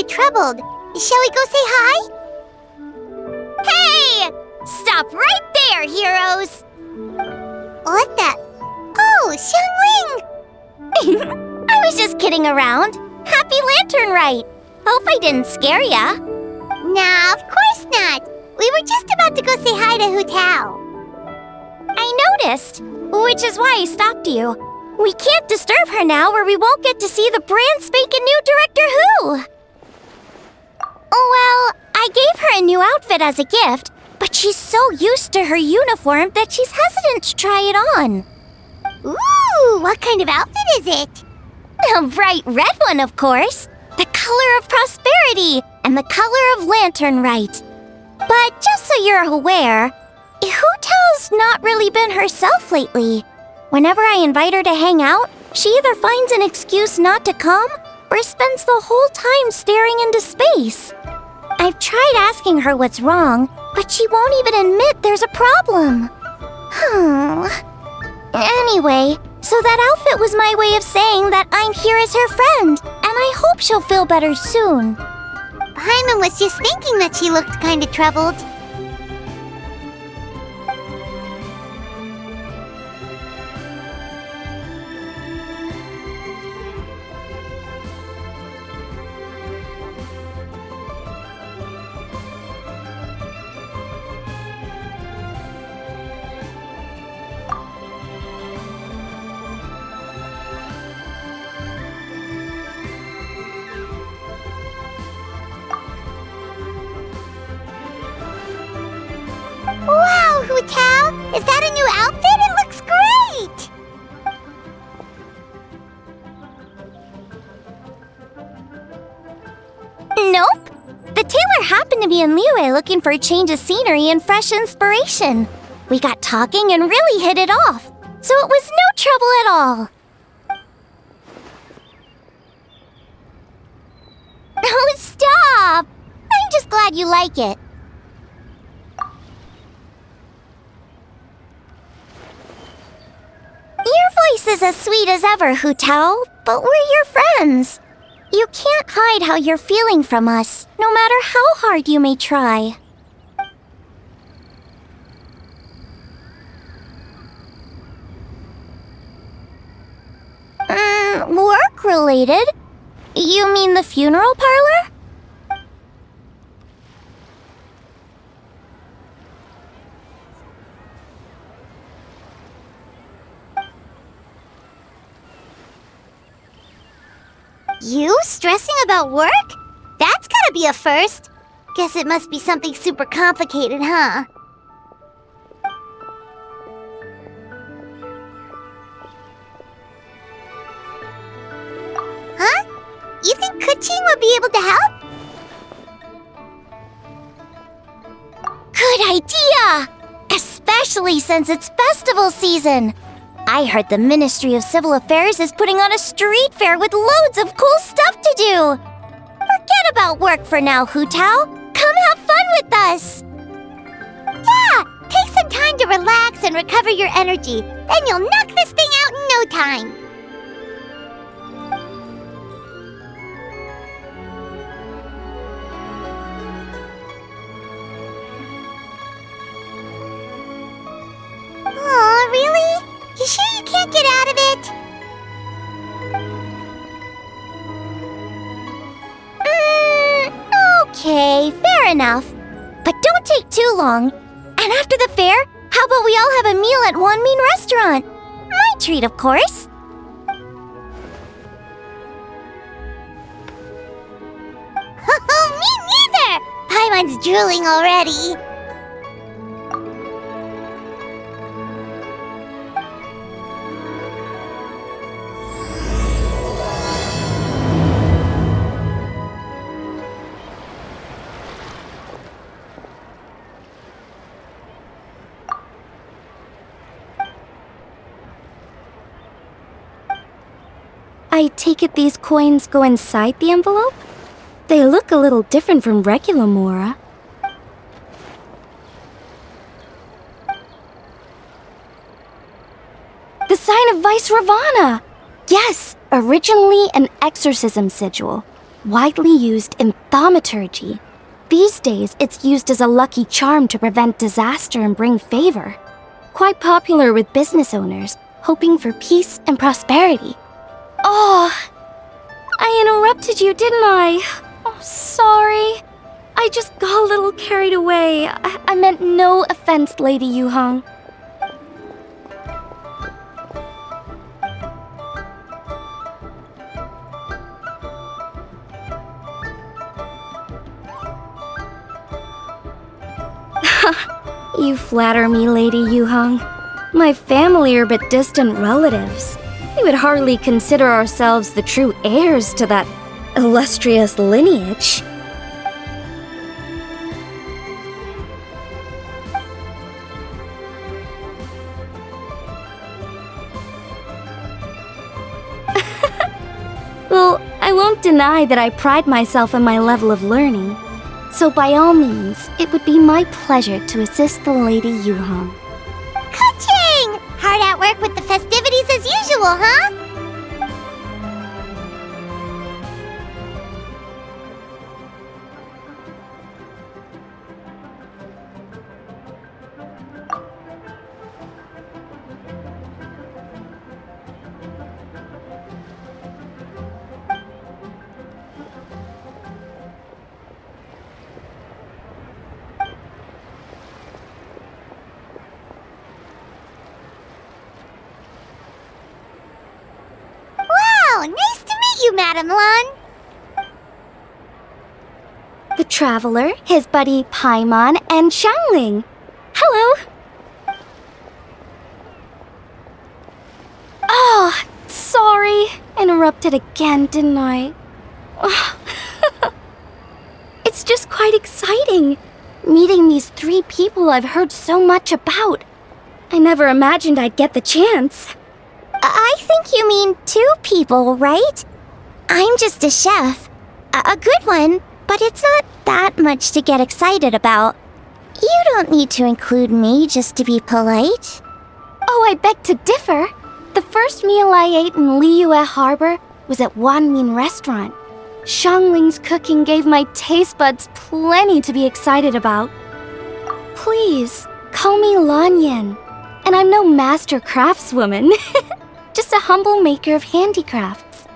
kinda troubled. Shall we go say hi? Hey! Stop right there, heroes! What the? Oh, Xiangling! I was just kidding around. Happy Lantern Rite! Hope I didn't scare ya. Nah, of course not. We were just about to go say hi to Hu Tao. I noticed, which is why I stopped you. We can't disturb her now or we won't get to see the brand spanking new Director Who. Well, I gave her a new outfit as a gift, but she's so used to her uniform that she's hesitant to try it on. Ooh, what kind of outfit is it? A bright red one, of course. The color of prosperity and the color of Lantern Rite. But just so you're aware, Hu Tao's not really been herself lately. Whenever I invite her to hang out, she either finds an excuse not to come or spends the whole time staring into space. I've tried asking her what's wrong, but she won't even admit there's a problem. Anyway, so that outfit was my way of saying that I'm here as her friend, and I hope she'll feel better soon. Paimon was just thinking that she looked kinda troubled. Wow, Hu Tao! Is that a new outfit? It looks great! Nope. The tailor happened to be in Liyue looking for a change of scenery and fresh inspiration. We got talking and really hit it off, so it was no trouble at all. Oh, stop! I'm just glad you like it. Your voice is as sweet as ever, Hu Tao, but we're your friends. You can't hide how you're feeling from us, no matter how hard you may try. Work-related? You mean the funeral parlor? You stressing about work? That's gotta be a first. Guess it must be something super complicated, huh? Huh? You think Kuching would be able to help? Good idea! Especially since it's festival season. I heard the Ministry of Civil Affairs is putting on a street fair with loads of cool stuff to do. Forget about work for now, Hu Tao. Come have fun with us. Yeah! Take some time to relax and recover your energy. Then you'll knock this thing out in no time. Oh, really? You sure you can't get out of it? Okay, fair enough. But don't take too long. And after the fair, how about we all have a meal at Wanmin Restaurant? My treat, of course. Me neither! Paimon's drooling already. I take it these coins go inside the envelope? They look a little different from regular Mora. The sign of Vice Ravana! Yes, originally an exorcism sigil. widely used in thaumaturgy. These days, it's used as a lucky charm to prevent disaster and bring favor. Quite popular with business owners, hoping for peace and prosperity. Oh, I interrupted you, didn't I? Oh, sorry. I just got a little carried away. I meant no offense, Lady Yuhong. You flatter me, Lady Yuhong. My family are but distant relatives. We would hardly consider ourselves the true heirs to that illustrious lineage. Well, I won't deny that I pride myself on my level of learning. So by all means, it would be my pleasure to assist the Lady Yuhong. Ka-ching! Hard at work with the festivities as usual, huh? Wow, nice to meet you, Madam Lun. The Traveler, his buddy Paimon, and Xiangling. Hello! Oh, sorry. Interrupted again, didn't I? It's just quite exciting. Meeting these 3 people I've heard so much about. I never imagined I'd get the chance. I think you mean 2 people, right? I'm just a chef. A good one, but it's not that much to get excited about. You don't need to include me just to be polite. Oh, I beg to differ. The first meal I ate in Liyue Harbor was at Wanmin Restaurant. Xiangling's cooking gave my taste buds plenty to be excited about. Please, call me Lanyan. And I'm no master craftswoman. Just a humble maker of handicrafts.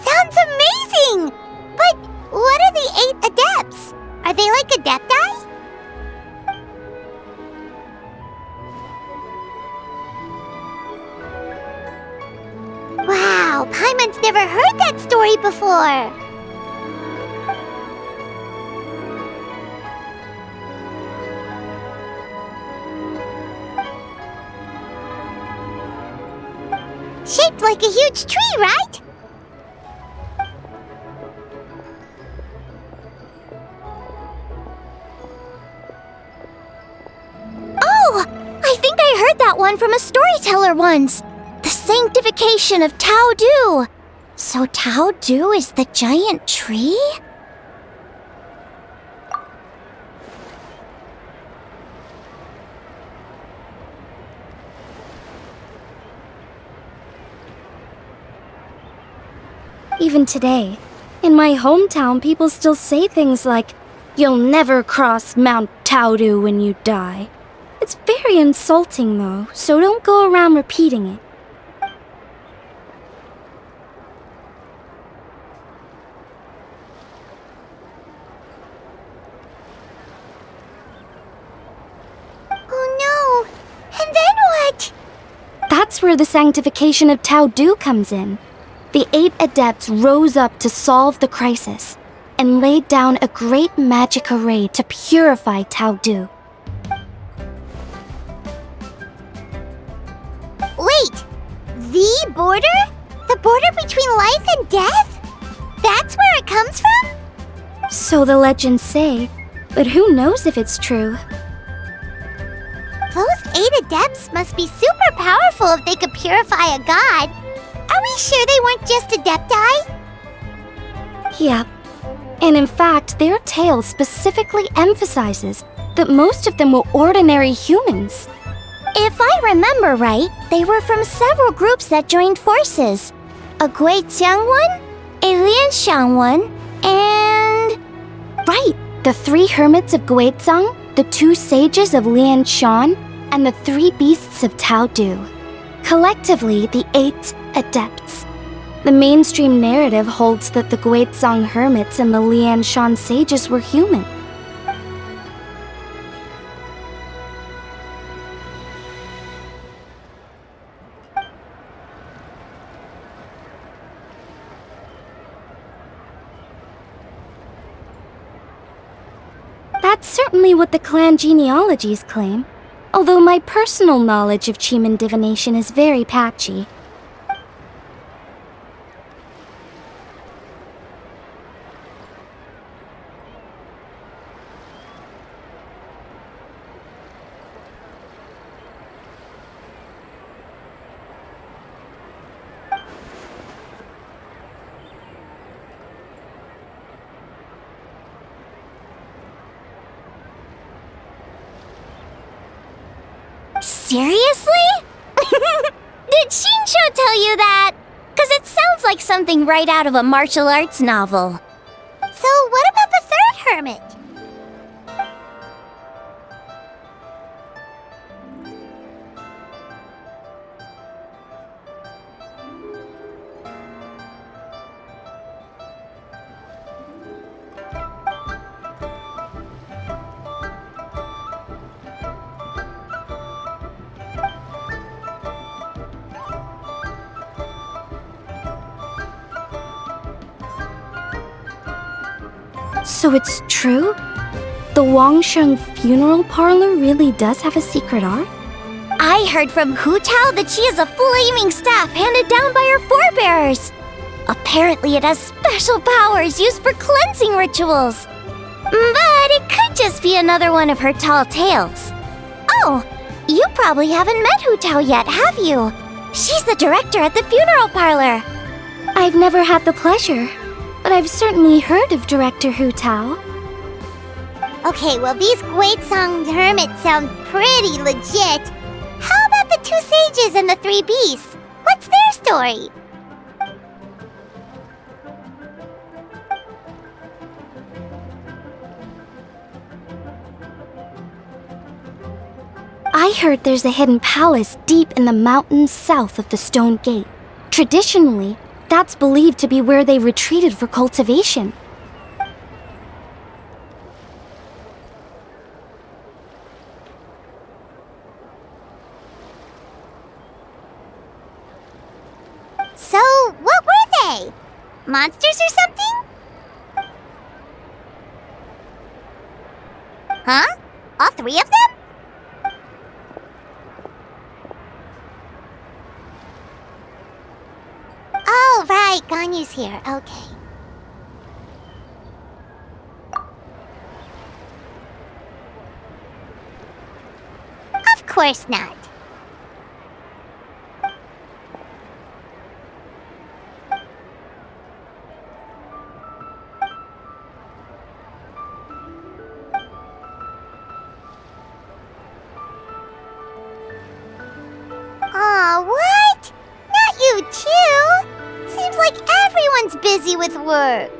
Sounds amazing! But what are the 8 adepts? Are they like adepti? Wow, Paimon's never heard that story before. Shaped like a huge tree, right? Oh, I think I heard that one from a storyteller once. The sanctification of ACT.I-II-III. So ACT.I-II-III is the giant tree? Even today, in my hometown, people still say things like, "You'll never cross Mount ACT.I-II-III when you die." It's very insulting, though, so don't go around repeating it. Oh no! And then what? That's where the sanctification of ACT.I-II-III comes in. The 8 adepts rose up to solve the crisis and laid down a great magic array to purify ACT.I-II-III. Wait! The border? The border between life and death? That's where it comes from? So the legends say, but who knows if it's true? Those 8 great adepts must be super powerful if they could purify a god. Are we sure they weren't just adepti? Yep. And in fact, their tale specifically emphasizes that most of them were ordinary humans. If I remember right, they were from several groups that joined forces. A Guiqiang one, a Lianshan one, and... Right, the 3 hermits of Guizhang, the 2 sages of Lianshan, and the 3 beasts of Tai-II. Collectively, the 8 adepts. The mainstream narrative holds that the Guizhang hermits and the Lianshan sages were human. That's certainly what the clan genealogies claim, although my personal knowledge of Chiman divination is very patchy. Seriously? Did Shinsho tell you that? Because it sounds like something right out of a martial arts novel. So what about the 3rd hermit? So it's true? The Wangsheng funeral parlor really does have a secret art? I heard from Hu Tao that she has a flaming staff handed down by her forebears. Apparently it has special powers used for cleansing rituals. But it could just be another one of her tall tales. Oh, you probably haven't met Hu Tao yet, have you? She's the director at the funeral parlor. I've never had the pleasure, but I've certainly heard of Director Hu Tao. Okay, well these Guizhang hermits sound pretty legit. How about the 2 sages and the 3 beasts? What's their story? I heard there's a hidden palace deep in the mountains south of the Stone Gate. Traditionally, that's believed to be where they retreated for cultivation. So, what were they? Monsters or something? Huh? All 3 of them? Oh, right, Ganyu's here. Okay. Of course not. Aw, what? Not you too? Seems like everyone's busy with work.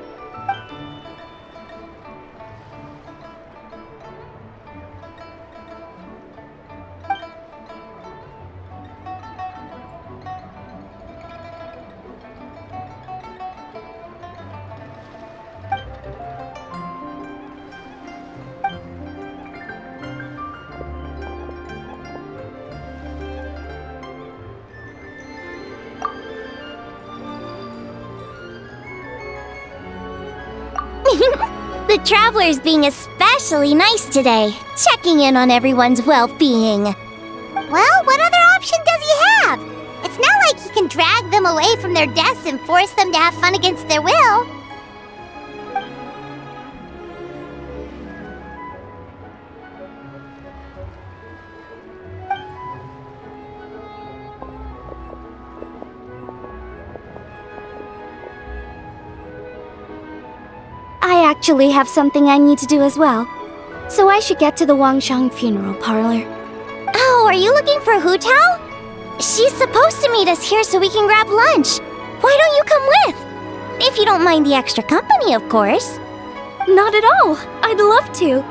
The traveler's being especially nice today, checking in on everyone's well-being. Well, what other option does he have? It's not like he can drag them away from their desks and force them to have fun against their will. actually have something I need to do as well. So I should get to the Wangshang funeral parlor. Oh, are you looking for Hu Tao? She's supposed to meet us here so we can grab lunch. Why don't you come with? If you don't mind the extra company, of course. Not at all. I'd love to.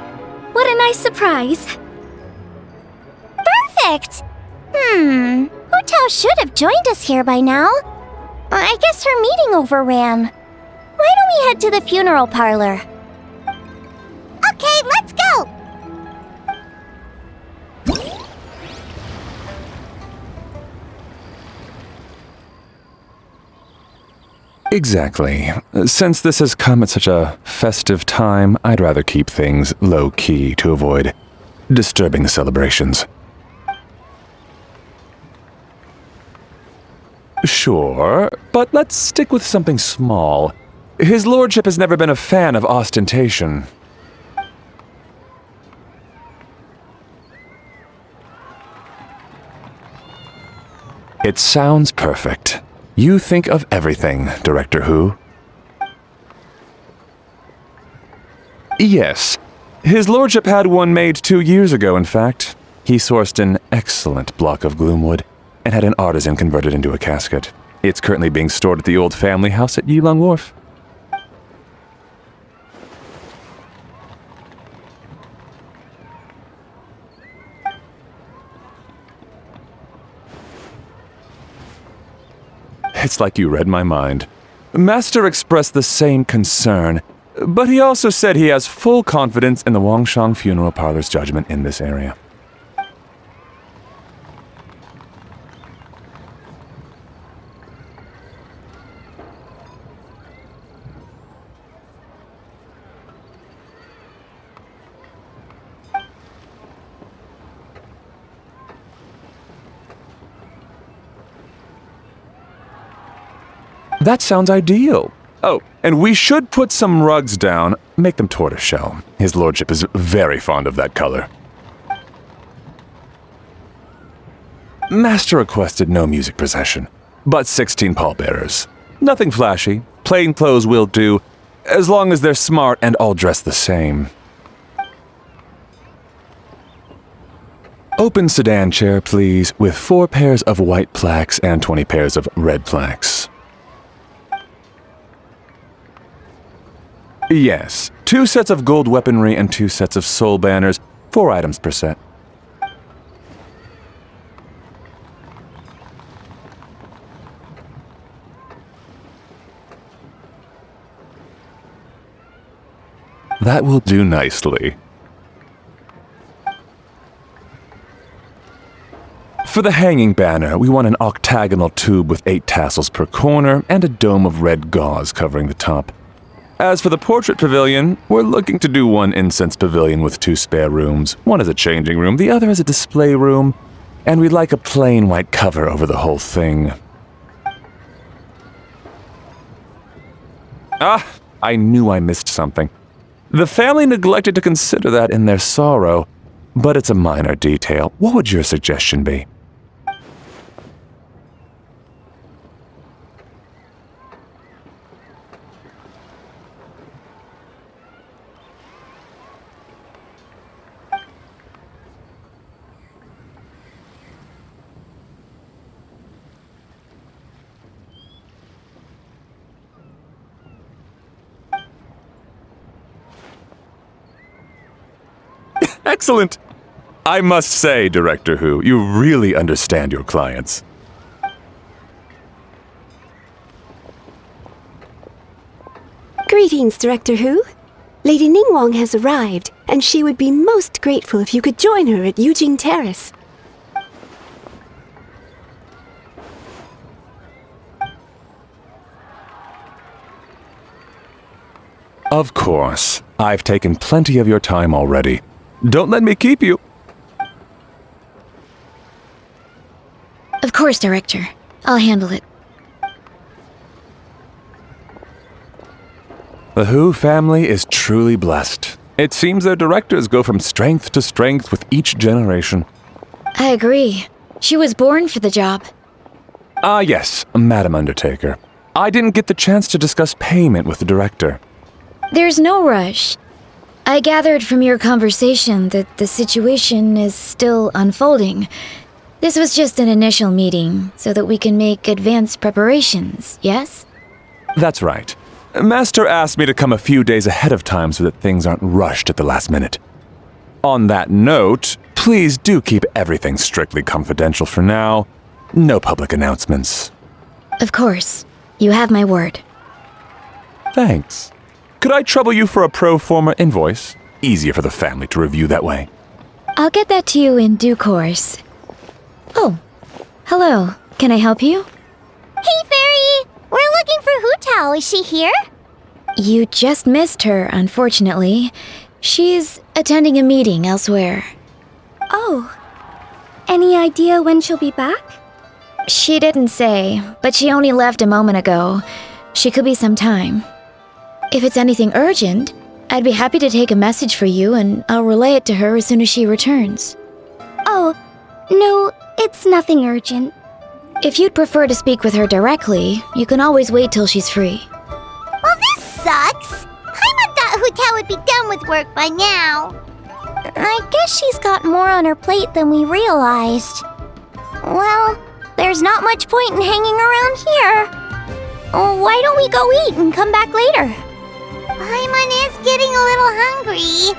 What a nice surprise. Perfect! Hu Tao should have joined us here by now. I guess her meeting overran. Why don't we head to the funeral parlor? Okay, let's go! Exactly. Since this has come at such a festive time, I'd rather keep things low-key to avoid disturbing the celebrations. Sure, but let's stick with something small. His lordship has never been a fan of ostentation. It sounds perfect. You think of everything, Director Hu. Yes. His lordship had one made 2 years ago, in fact. He sourced an excellent block of gloomwood and had an artisan convert it into a casket. It's currently being stored at the old family house at Yilong Wharf. It's like you read my mind. Master expressed the same concern, but he also said he has full confidence in the Wangshang funeral parlor's judgment in this area. That sounds ideal. Oh, and we should put some rugs down, make them tortoiseshell. His lordship is very fond of that color. Master requested no music procession, but 16 pallbearers. Nothing flashy, plain clothes will do, as long as they're smart and all dressed the same. Open sedan chair, please, with 4 pairs of white plaques and 20 pairs of red plaques. Yes, 2 sets of gold weaponry and 2 sets of soul banners, 4 items per set. That will do nicely. For the hanging banner, we want an octagonal tube with 8 tassels per corner and a dome of red gauze covering the top. As for the portrait pavilion, we're looking to do one incense pavilion with 2 spare rooms. One as a changing room, the other as a display room, and we'd like a plain white cover over the whole thing. Ah, I knew I missed something. The family neglected to consider that in their sorrow, but it's a minor detail. What would your suggestion be? Excellent! I must say, Director Hu, you really understand your clients. Greetings, Director Hu. Lady Ningguang has arrived, and she would be most grateful if you could join her at Yujing Terrace. Of course. I've taken plenty of your time already. Don't let me keep you. Of course, Director. I'll handle it. The Hu family is truly blessed. It seems their directors go from strength to strength with each generation. I agree. She was born for the job. Ah, yes, Madam Undertaker. I didn't get the chance to discuss payment with the director. There's no rush. I gathered from your conversation that the situation is still unfolding. This was just an initial meeting, so that we can make advanced preparations, yes? That's right. Master asked me to come a few days ahead of time so that things aren't rushed at the last minute. On that note, please do keep everything strictly confidential for now. No public announcements. Of course. You have my word. Thanks. Could I trouble you for a pro forma invoice? Easier for the family to review that way. I'll get that to you in due course. Oh, hello. Can I help you? Hey, Fairy! We're looking for Hu Tao. Is she here? You just missed her, unfortunately. She's attending a meeting elsewhere. Oh. Any idea when she'll be back? She didn't say, but she only left a moment ago. She could be some time. If it's anything urgent, I'd be happy to take a message for you and I'll relay it to her as soon as she returns. Oh, no, it's nothing urgent. If you'd prefer to speak with her directly, you can always wait till she's free. Well, this sucks. Paimon thought Hu Tao would be done with work by now. I guess she's got more on her plate than we realized. Well, there's not much point in hanging around here. Why don't we go eat and come back later? Paimon is getting a little hungry.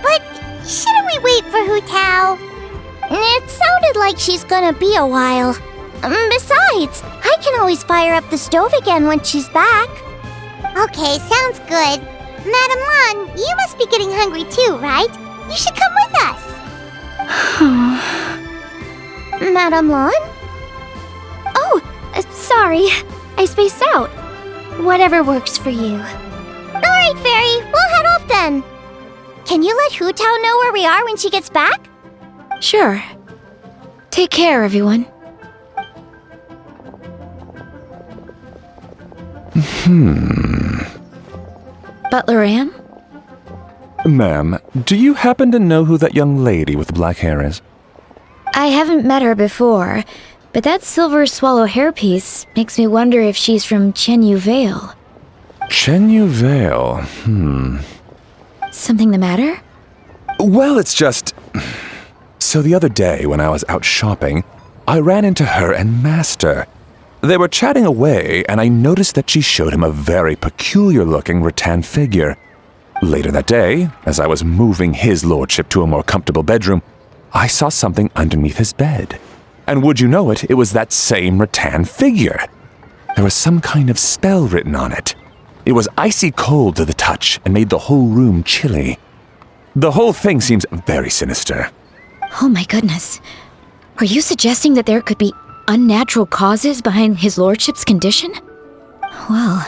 But shouldn't we wait for Hu Tao? It sounded like she's gonna be a while. Besides, I can always fire up the stove again when she's back. Okay, sounds good. Madam Lan, you must be getting hungry too, right? You should come with us. Madame Lan? Oh, sorry. I spaced out. Whatever works for you. Alright, Fairy, we'll head off then. Can you let Hu Tao know where we are when she gets back? Sure. Take care, everyone. Butler Anne? Ma'am, do you happen to know who that young lady with the black hair is? I haven't met her before, but that silver swallow hairpiece makes me wonder if she's from Chenyu Vale. Chenyu Vale, Something the matter? Well, it's just... So the other day, when I was out shopping, I ran into her and Master. They were chatting away, and I noticed that she showed him a very peculiar-looking rattan figure. Later that day, as I was moving his lordship to a more comfortable bedroom, I saw something underneath his bed. And would you know it, it was that same rattan figure. There was some kind of spell written on it. It was icy cold to the touch and made the whole room chilly. The whole thing seems very sinister. Oh my goodness. Are you suggesting that there could be unnatural causes behind his lordship's condition? Well,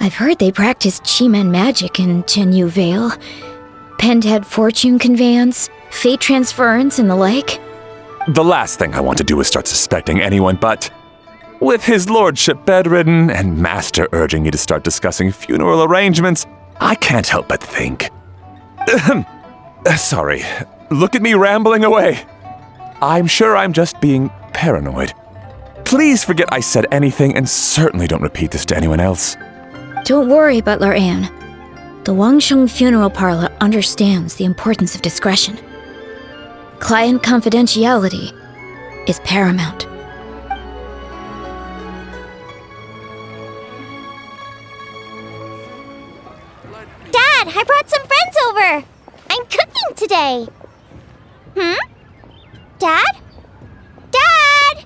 I've heard they practice Chi-Man magic in Chenyu Vale. Pentad fortune conveyance, fate transference, and the like. The last thing I want to do is start suspecting anyone, but... With his lordship bedridden and Master urging me to start discussing funeral arrangements, I can't help but think. Sorry, look at me rambling away. I'm sure I'm just being paranoid. Please forget I said anything and certainly don't repeat this to anyone else. Don't worry, Butler Anne. The Wangsheng Funeral Parlor understands the importance of discretion. Client confidentiality is paramount. Dad, I brought some friends over. I'm cooking today. Dad? Dad!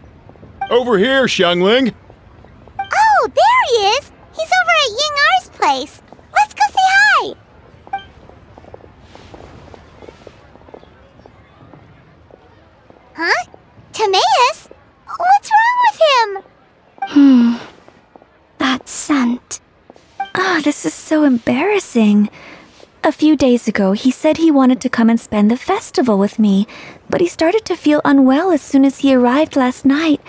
Over here, Xiangling. Oh, there he is. He's over at Ying R's place. Let's go say hi. Huh? Timaeus? What's wrong with him? That scent. This is so embarrassing. A few days ago, he said he wanted to come and spend the festival with me, but he started to feel unwell as soon as he arrived last night,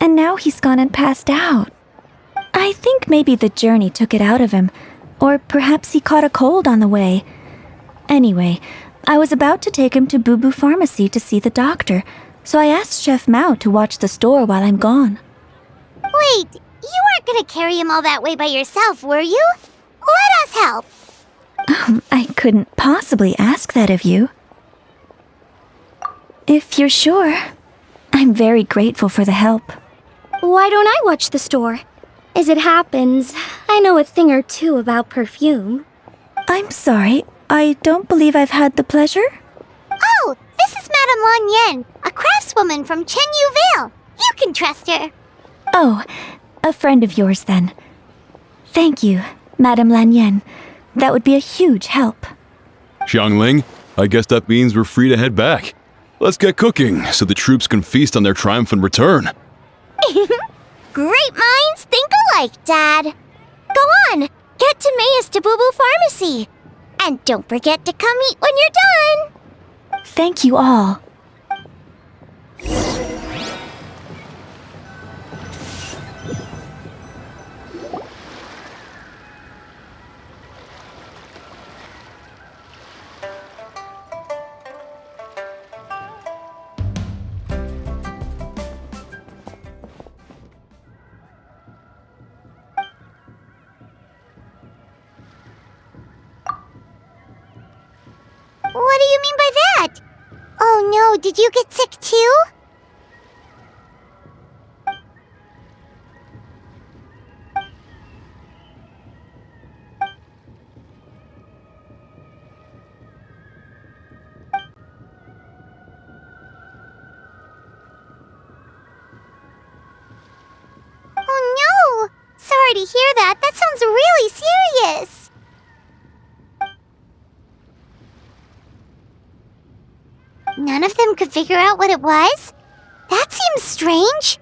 and now he's gone and passed out. I think maybe the journey took it out of him, or perhaps he caught a cold on the way. Anyway, I was about to take him to Boo Boo Pharmacy to see the doctor, so I asked Chef Mao to watch the store while I'm gone. Wait, you weren't gonna carry him all that way by yourself, were you? Let us help. I couldn't possibly ask that of you. If you're sure, I'm very grateful for the help. Why don't I watch the store? As it happens, I know a thing or two about perfume. I'm sorry, I don't believe I've had the pleasure. Oh, this is Madame Lan Yen, a craftswoman from Chenyu Vale. You can trust her. Oh, a friend of yours then. Thank you, Madame Lan Yen. That would be a huge help. Xiangling, I guess that means we're free to head back. Let's get cooking so the troops can feast on their triumphant return. Great minds think alike, Dad. Go on, get to Maya's Tabubu Pharmacy. And don't forget to come eat when you're done. Thank you all. What do you mean by that? Oh no, did you get sick too? Oh no! Sorry to hear that. That sounds really serious. None of them could figure out what it was? That seems strange.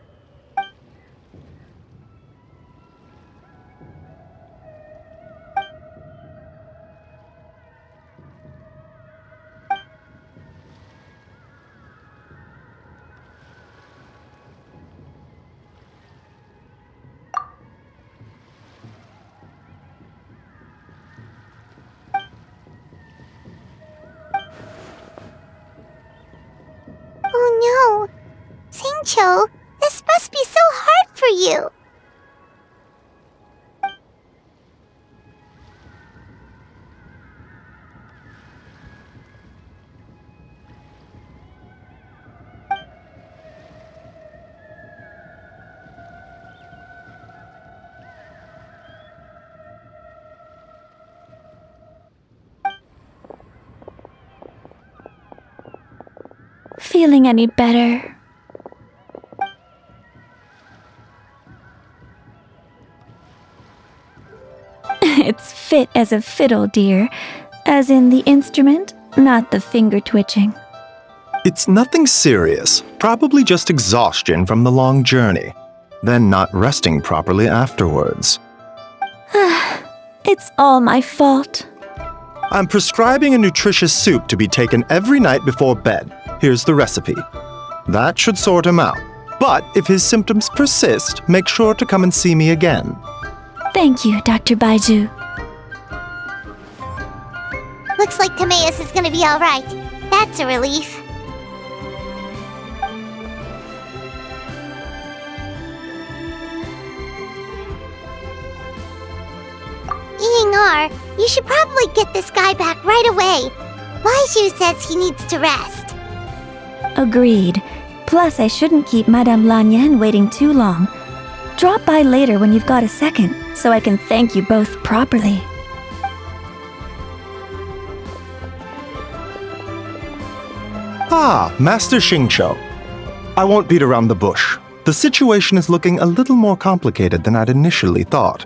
Oh no! Singcho, this must be so hard for you! Feeling any better? It's fit as a fiddle, dear. As in the instrument, not the finger twitching. It's nothing serious, probably just exhaustion from the long journey, then not resting properly afterwards. It's all my fault. I'm prescribing a nutritious soup to be taken every night before bed. Here's the recipe. That should sort him out. But if his symptoms persist, make sure to come and see me again. Thank you, Dr. Baizhu. Looks like Timaeus is gonna be alright. That's a relief. Ying-R, you should probably get this guy back right away. Baizhu says he needs to rest. Agreed. Plus, I shouldn't keep Madame Lan Yen waiting too long. Drop by later when you've got a second, so I can thank you both properly. Ah, Master Xingqiu. I won't beat around the bush. The situation is looking a little more complicated than I'd initially thought.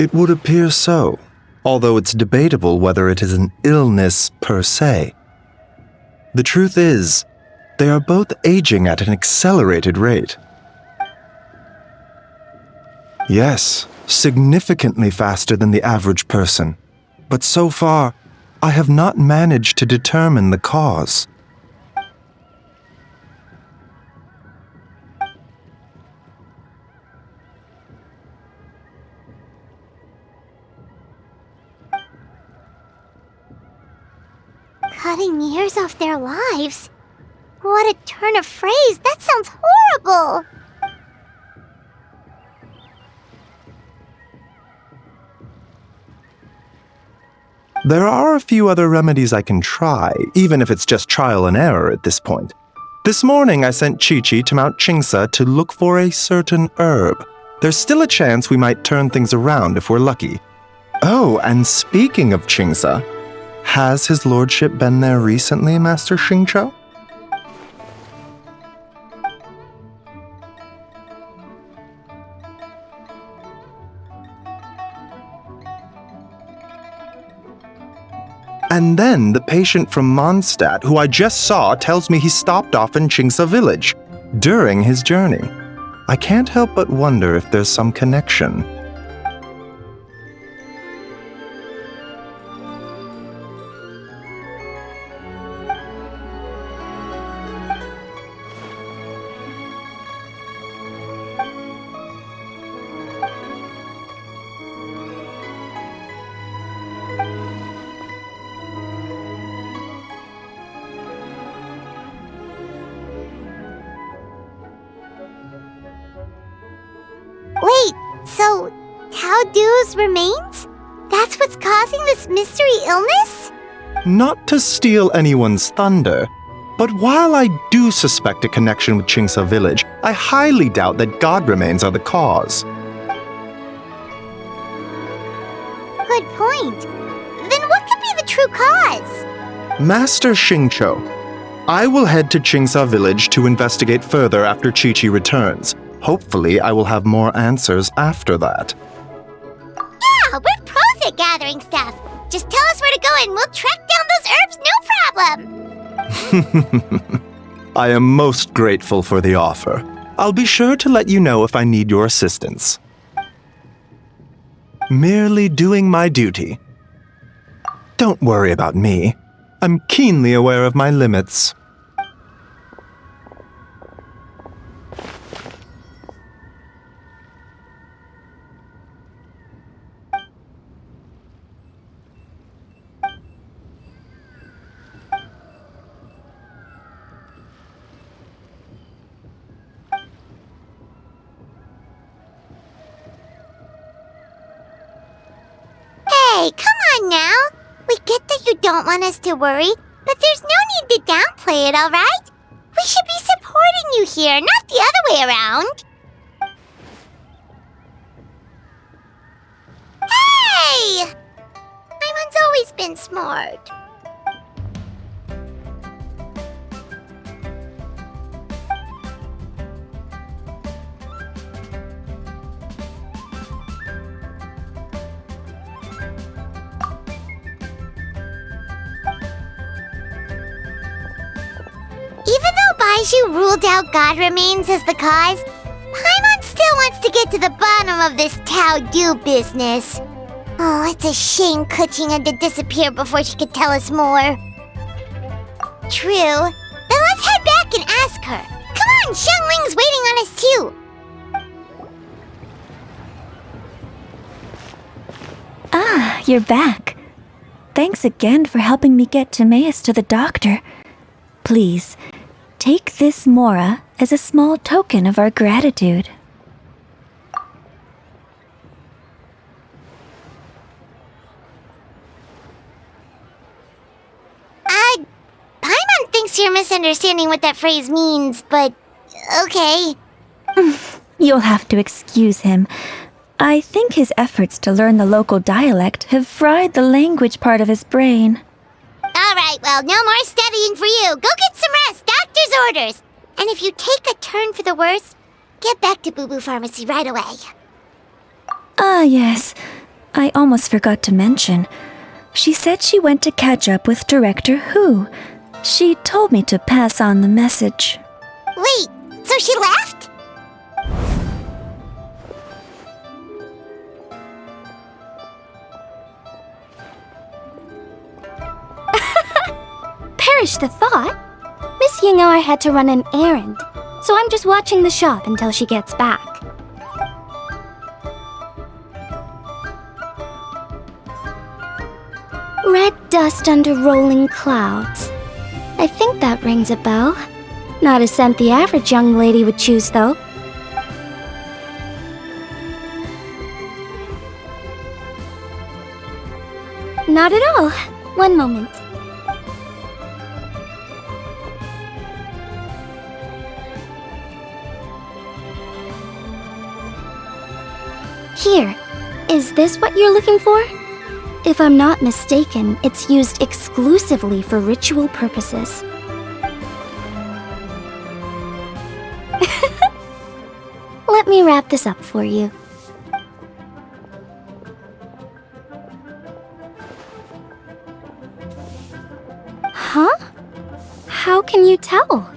It would appear so, although it's debatable whether it is an illness per se. The truth is, they are both aging at an accelerated rate. Yes, significantly faster than the average person, but so far, I have not managed to determine the cause. Cutting years off their lives? What a turn of phrase! That sounds horrible! There are a few other remedies I can try, even if it's just trial and error at this point. This morning I sent Chi-Chi to Mount Chingsa to look for a certain herb. There's still a chance we might turn things around if we're lucky. Oh, and speaking of Chingsa, has his lordship been there recently, Master Xingqiu? And then the patient from Mondstadt, who I just saw, tells me he stopped off in Chingsa village during his journey. I can't help but wonder if there's some connection. Wait, so ACT-I-II-III remains? That's what's causing this mystery illness? Not to steal anyone's thunder, but while I do suspect a connection with Chingsa village, I highly doubt that god remains are the cause. Good point. Then what could be the true cause? Master Xingqiu, I will head to Chingsa village to investigate further after Chi-Chi returns. Hopefully, I will have more answers after that. Yeah, we're pros at gathering stuff. Just tell us where to go and we'll track down those herbs, no problem. I am most grateful for the offer. I'll be sure to let you know if I need your assistance. Merely doing my duty. Don't worry about me. I'm keenly aware of my limits. Hey, come on now. We get that you don't want us to worry, but there's no need to downplay it, alright? We should be supporting you here, not the other way around. Hey! Paimon's always been smart. Even though Baizhu ruled out God Remains as the cause, Paimon still wants to get to the bottom of this ACT-I-II business. Oh, it's a shame Kuching had to disappear before she could tell us more. True. Then let's head back and ask her. Come on, Xiangling's waiting on us too. Ah, you're back. Thanks again for helping me get Timaeus to the doctor. Please, take this Mora as a small token of our gratitude. Paimon thinks you're misunderstanding what that phrase means, but okay. You'll have to excuse him. I think his efforts to learn the local dialect have fried the language part of his brain. Alright, well, no more studying for you. Go get some rest, doctor's orders. And if you take a turn for the worse, get back to Boo Boo Pharmacy right away. Ah, yes. I almost forgot to mention. She said she went to catch up with Director Hu. She told me to pass on the message. Wait, so she left? Perish the thought. Miss Ying I had to run an errand, so I'm just watching the shop until she gets back. Red dust under rolling clouds. I think that rings a bell. Not a scent the average young lady would choose, though. Not at all. One moment. Here. Is this what you're looking for? If I'm not mistaken, it's used exclusively for ritual purposes. Let me wrap this up for you. Huh? How can you tell?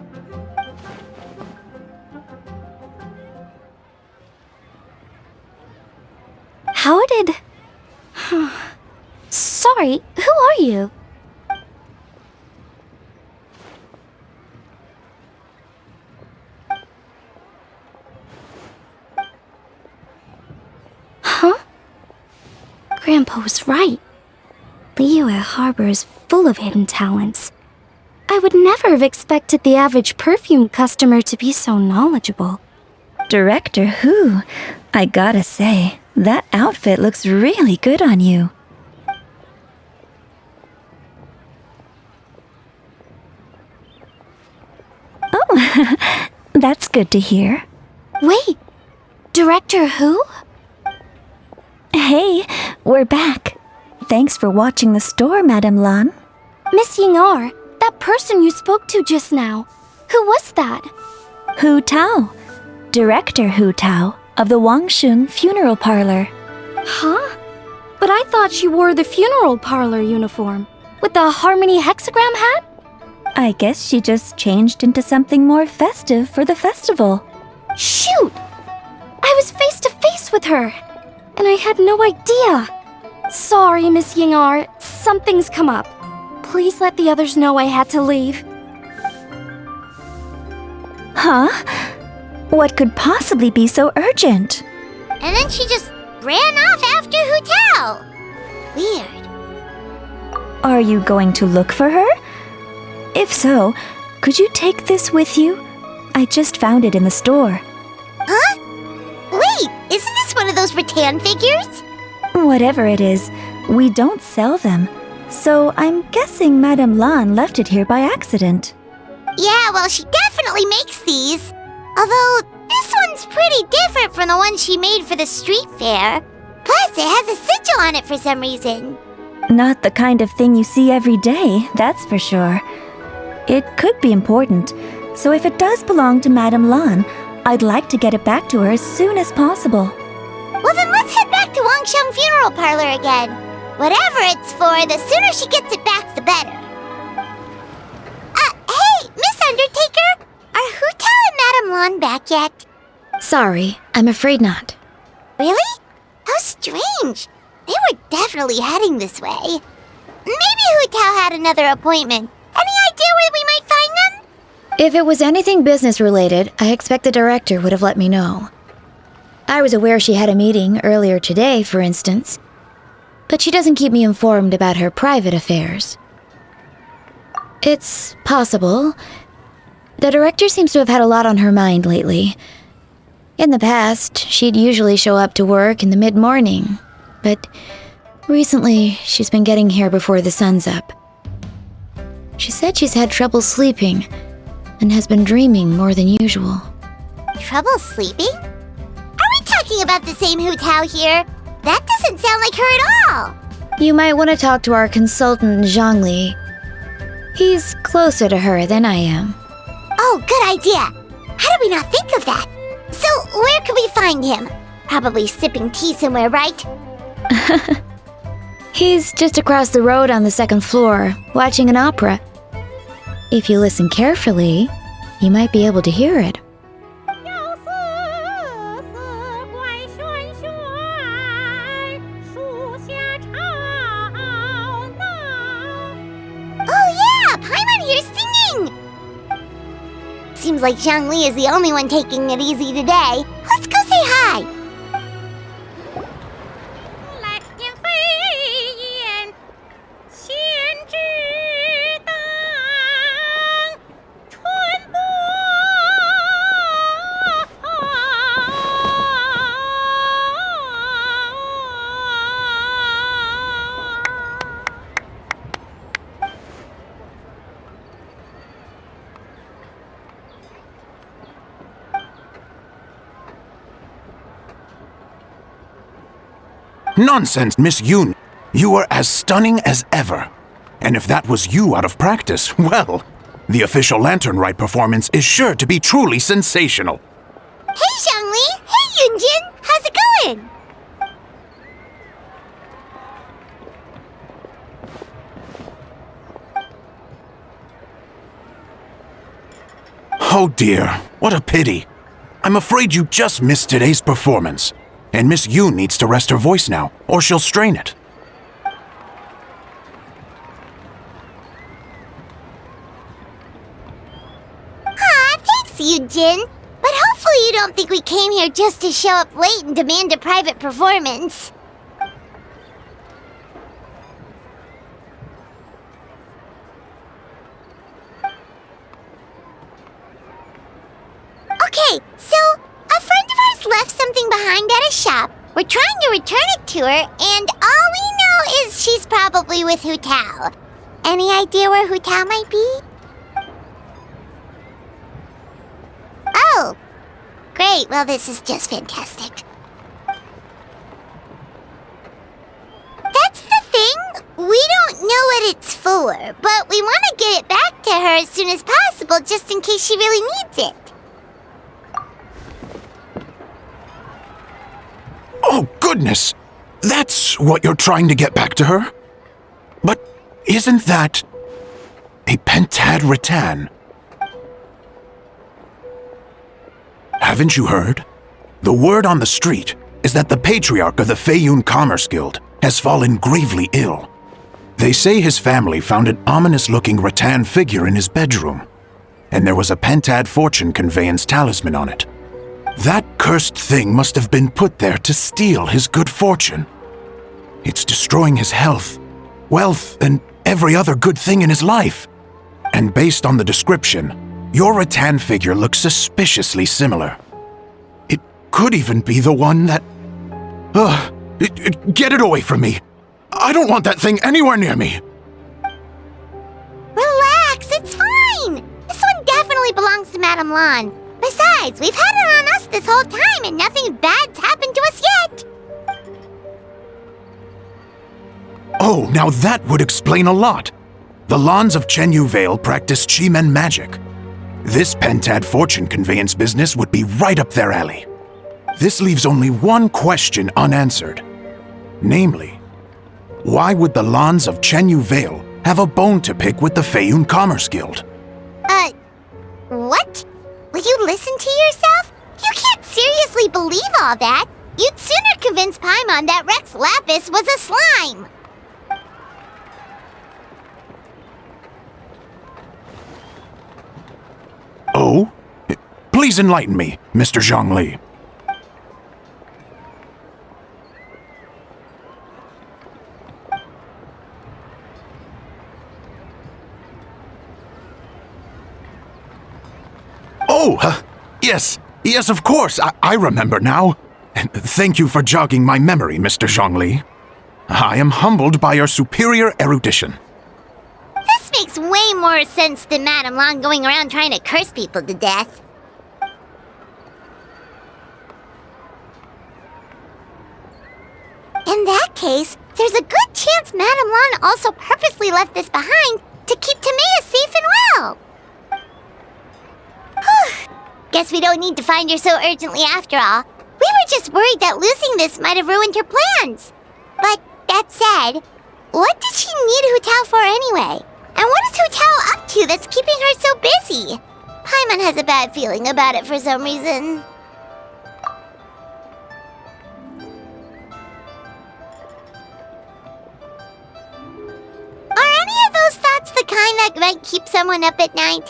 How did... Sorry, who are you? Huh? Grandpa was right. Liyue Harbor is full of hidden talents. I would never have expected the average perfume customer to be so knowledgeable. Director Who? I gotta say, that outfit looks really good on you. Oh, that's good to hear. Wait, Director Who? Hey, we're back. Thanks for watching the store, Madame Lan. Miss Ying'er, that person you spoke to just now. Who was that? Hu Tao. Director Hu Tao of the Wangshun Funeral Parlor. Huh? But I thought she wore the funeral parlor uniform, with the Harmony hexagram hat? I guess she just changed into something more festive for the festival. Shoot! I was face to face with her, and I had no idea. Sorry, Miss Ying'er, something's come up. Please let the others know I had to leave. Huh? What could possibly be so urgent? And then she just ran off after Hu Tao. Weird. Are you going to look for her? If so, could you take this with you? I just found it in the store. Huh? Wait, isn't this one of those rattan figures? Whatever it is, we don't sell them. So I'm guessing Madame Lan left it here by accident. Yeah, well, she definitely makes these. Although, this one's pretty different from the one she made for the street fair. Plus, it has a sigil on it for some reason. Not the kind of thing you see every day, that's for sure. It could be important, so if it does belong to Madame Lan, I'd like to get it back to her as soon as possible. Well, then let's head back to Wangsheng Funeral Parlor again. Whatever it's for, the sooner she gets it back, the better. Hey, Miss Undertaker! Are Hu Tao and Madame Lan back yet? Sorry, I'm afraid not. Really? How strange. They were definitely heading this way. Maybe Hu Tao had another appointment. Any idea where we might find them? If it was anything business related, I expect the director would have let me know. I was aware she had a meeting earlier today, for instance, but she doesn't keep me informed about her private affairs. It's possible. The director seems to have had a lot on her mind lately. In the past, she'd usually show up to work in the mid-morning, but recently she's been getting here before the sun's up. She said she's had trouble sleeping and has been dreaming more than usual. Trouble sleeping? Are we talking about the same Hu Tao here? That doesn't sound like her at all. You might want to talk to our consultant, Zhongli. He's closer to her than I am. Oh, good idea. How did we not think of that? So, where could we find him? Probably sipping tea somewhere, right? He's just across the road on the second floor, watching an opera. If you listen carefully, you might be able to hear it. Oh yeah, Paimon here's singing! Seems like Zhongli is the only one taking it easy today. Let's go say hi! Nonsense, Miss Yoon. You are as stunning as ever. And if that was you out of practice, well, the official Lantern Rite performance is sure to be truly sensational. Hey, Zhongli! Hey, Yunjin! How's it going? Oh dear, what a pity. I'm afraid you just missed today's performance. And Miss Yoon needs to rest her voice now, or she'll strain it. Thanks, Yunjin. But hopefully you don't think we came here just to show up late and demand a private performance. Okay, so a friend of ours left something behind at a shop. We're trying to return it to her, and all we know is she's probably with Hu Tao. Any idea where Hu Tao might be? Oh, great. Well, this is just fantastic. That's the thing. We don't know what it's for, but we want to get it back to her as soon as possible just in case she really needs it. Oh, goodness! That's what you're trying to get back to her? But isn't that a pentad rattan? Haven't you heard? The word on the street is that the patriarch of the Feiyun Commerce Guild has fallen gravely ill. They say his family found an ominous-looking rattan figure in his bedroom, and there was a pentad fortune conveyance talisman on it. That cursed thing must have been put there to steal his good fortune. It's destroying his health, wealth, and every other good thing in his life. And based on the description, your rattan figure looks suspiciously similar. It could even be the one that... get it away from me! I don't want that thing anywhere near me! Relax, it's fine! This one definitely belongs to Madame Lan. Besides, we've had it on us this whole time and nothing bad's happened to us yet! Oh, now that would explain a lot. The Lans of Chenyu Vale practice Chi-Men magic. This pentad fortune conveyance business would be right up their alley. This leaves only one question unanswered. Namely, why would the Lans of Chenyu Vale have a bone to pick with the Feiyun Commerce Guild? What? Will you listen to yourself? You can't seriously believe all that. You'd sooner convince Paimon that Rex Lapis was a slime. Oh? Please enlighten me, Mr. Zhongli. Oh, yes, of course, I remember now. Thank you for jogging my memory, Mr. Zhongli. I am humbled by your superior erudition. This makes way more sense than Madame Lan going around trying to curse people to death. In that case, there's a good chance Madame Lan also purposely left this behind to keep Timea safe and well. Guess we don't need to find her so urgently after all. We were just worried that losing this might have ruined her plans. But that said, what did she need Hu Tao for anyway? And what is Hu Tao up to that's keeping her so busy? Paimon has a bad feeling about it for some reason. Are any of those thoughts the kind that might keep someone up at night?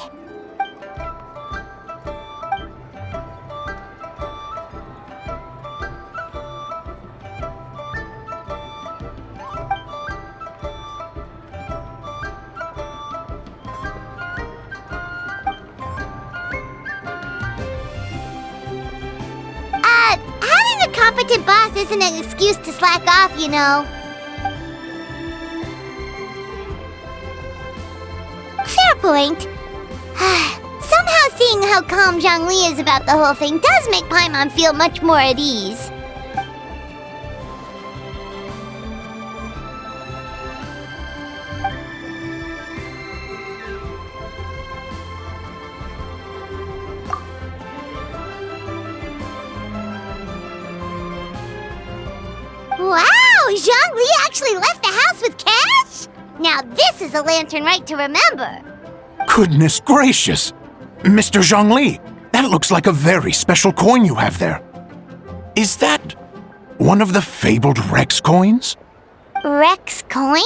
Having a competent boss isn't an excuse to slack off, you know. Fair point. Somehow seeing how calm Zhongli is about the whole thing does make Paimon feel much more at ease. Zhongli actually left the house with cash? Now this is a lantern right to remember. Goodness gracious! Mr. Zhongli, that looks like a very special coin you have there. Is that one of the fabled Rex coins? Rex coin?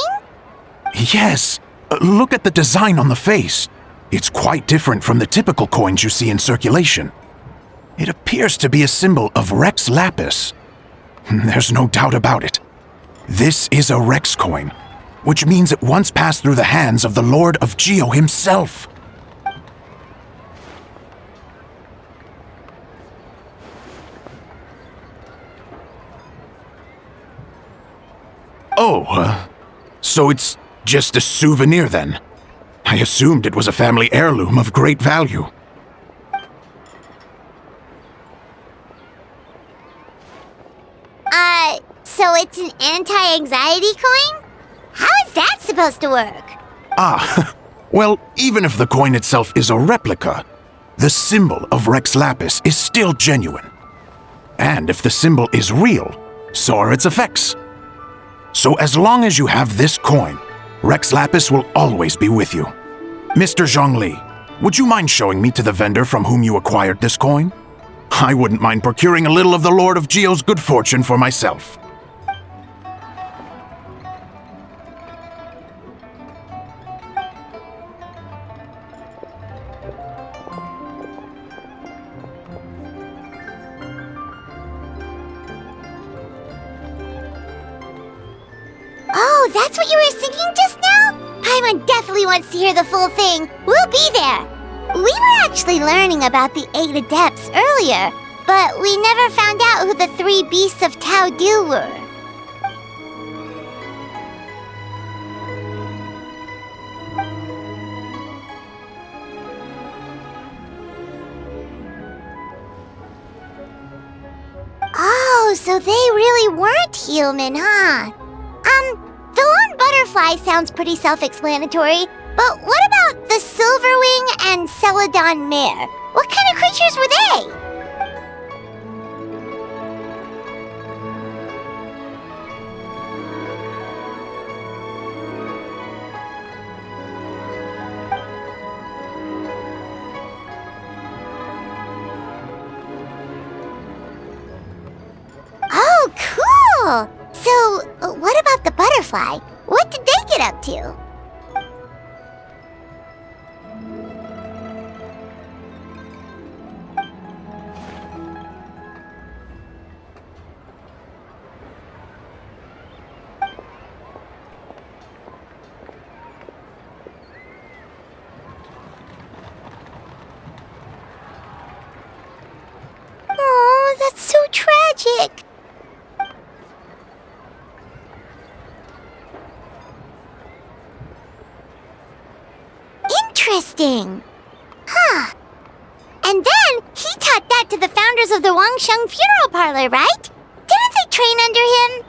Yes. Look at the design on the face. It's quite different from the typical coins you see in circulation. It appears to be a symbol of Rex Lapis. There's no doubt about it. This is a Rex coin, which means it once passed through the hands of the Lord of Geo himself. Oh, so it's just a souvenir then? I assumed it was a family heirloom of great value. So it's an anti-anxiety coin? How is that supposed to work? Well, even if the coin itself is a replica, the symbol of Rex Lapis is still genuine. And if the symbol is real, so are its effects. So as long as you have this coin, Rex Lapis will always be with you. Mr. Zhongli, would you mind showing me to the vendor from whom you acquired this coin? I wouldn't mind procuring a little of the Lord of Geo's good fortune for myself. Oh, that's what you were singing just now? Paimon definitely wants to hear the full thing. We'll be there. We were actually learning about the 8 adepts earlier, but we never found out who the 3 beasts of ACT-I-II-III were. Oh, so they really weren't human, huh? The lone butterfly sounds pretty self-explanatory, but what about the Silverwing and Celadon mare? What kind of creatures were they? Oh, cool! So, what about the butterfly? What did they get up to? Oh, that's so tragic. Interesting. Huh. And then he taught that to the founders of the Wangsheng Funeral Parlor, right? Didn't they train under him?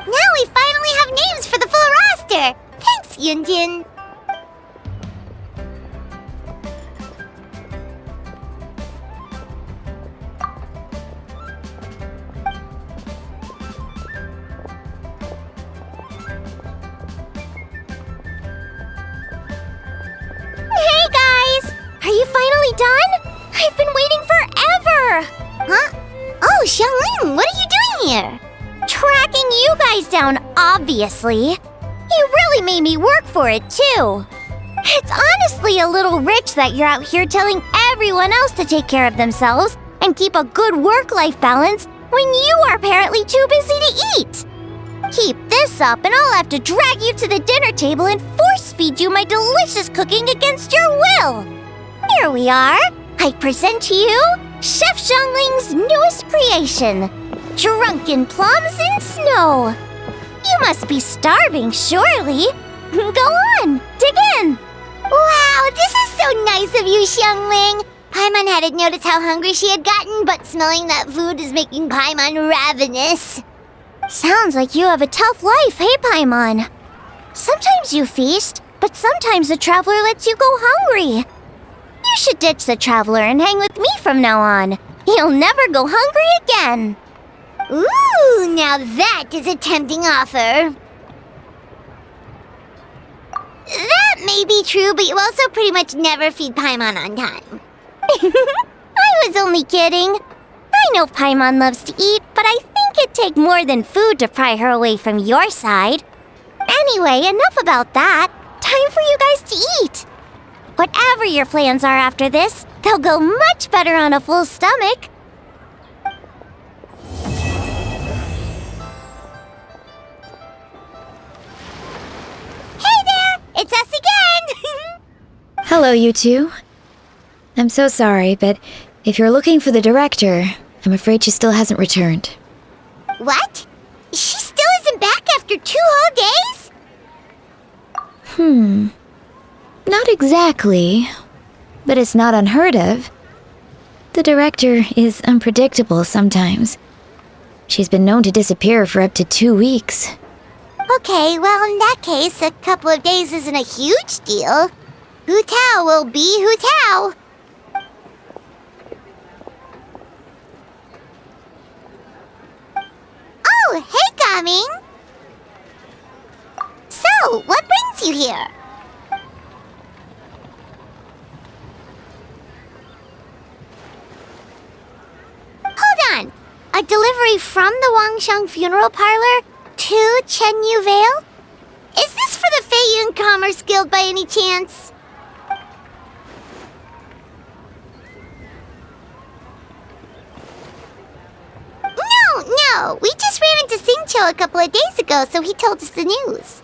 Now we finally have names for the full roster. Thanks, Yunjin. Hey guys! Are you finally done? I've been waiting forever! Huh? Oh, Xiangling, what are you doing here? Tracking you guys down, obviously. You really made me work for it, too. It's honestly a little rich that you're out here telling everyone else to take care of themselves and keep a good work-life balance when you are apparently too busy to eat. Keep this up and I'll have to drag you to the dinner table and force-feed you my delicious cooking against your will. Here we are. I present to you Chef Xiangling's newest creation, Drunken Plums in Snow. You must be starving, surely. Go on, dig in. Wow, this is so nice of you, Xiangling. Paimon hadn't noticed how hungry she had gotten, but smelling that food is making Paimon ravenous. Sounds like you have a tough life, hey Paimon? Sometimes you feast, but sometimes the traveler lets you go hungry. You should ditch the traveler and hang with me from now on. You'll never go hungry again. Ooh, now that is a tempting offer. That may be true, but you also pretty much never feed Paimon on time. I was only kidding. I know Paimon loves to eat, but I think it'd take more than food to pry her away from your side. Anyway, enough about that. Time for you guys to eat. Whatever your plans are after this, they'll go much better on a full stomach. Hey there! It's us again! Hello, you two. I'm so sorry, but if you're looking for the director, I'm afraid she still hasn't returned. What? She still isn't back after 2 whole days? Not exactly, but it's not unheard of. The director is unpredictable sometimes. She's been known to disappear for up to 2 weeks. Okay, well in that case, a couple of days isn't a huge deal. Hu Tao will be Hu Tao. Oh, hey, Gaming! So, what brings you here? Hold on! A delivery from the Wangsheng Funeral Parlor to Chenyu Vale? Is this for the Feiyun Commerce Guild by any chance? No, we just ran into Xingqiu a couple of days ago, so he told us the news.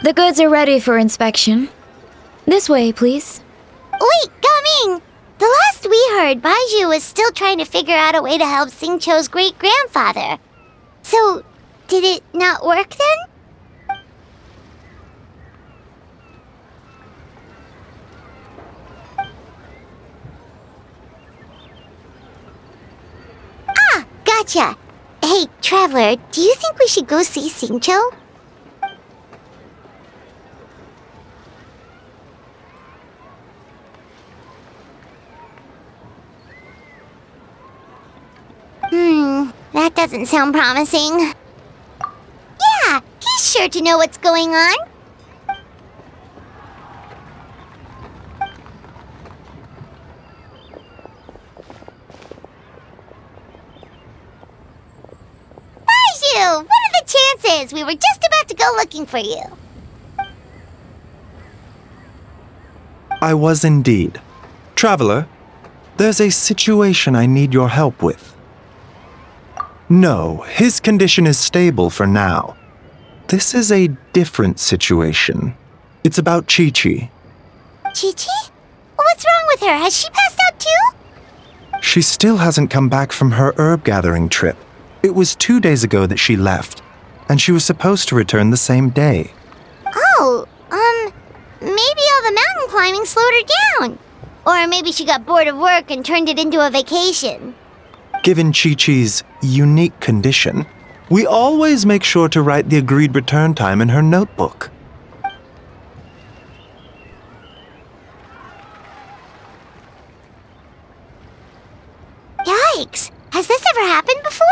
The goods are ready for inspection. This way, please. Wait, Gaming! The last we heard, Baiju was still trying to figure out a way to help Xingqiu's great-grandfather. So, did it not work then? Ah, gotcha! Hey, Traveler, do you think we should go see Xingqiu? That doesn't sound promising. Yeah, he's sure to know what's going on. Baiju, what are the chances? We were just about to go looking for you. I was indeed. Traveler, there's a situation I need your help with. No, his condition is stable for now. This is a different situation. It's about Chi-Chi. Chi-Chi? What's wrong with her? Has she passed out too? She still hasn't come back from her herb gathering trip. It was 2 days ago that she left, and she was supposed to return the same day. Oh, maybe all the mountain climbing slowed her down. Or maybe she got bored of work and turned it into a vacation. Given Chi-Chi's unique condition, we always make sure to write the agreed return time in her notebook. Yikes! Has this ever happened before?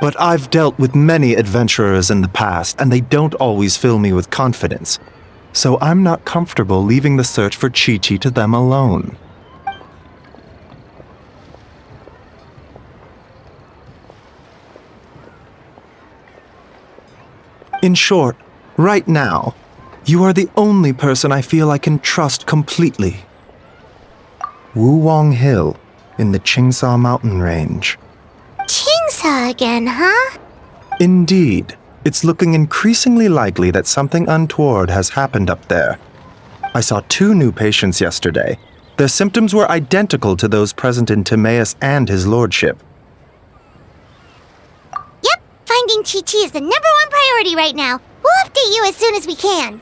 But I've dealt with many adventurers in the past, and they don't always fill me with confidence. So I'm not comfortable leaving the search for Chi-Chi to them alone. In short, right now, you are the only person I feel I can trust completely. Wuwang Hill, in the Qingsa mountain range. Qingsa again, huh? Indeed. It's looking increasingly likely that something untoward has happened up there. I saw 2 new patients yesterday, Their symptoms were identical to those present in Timaeus and his lordship. Yep, finding Chi-Chi is the #1 priority right now. We'll update you as soon as we can.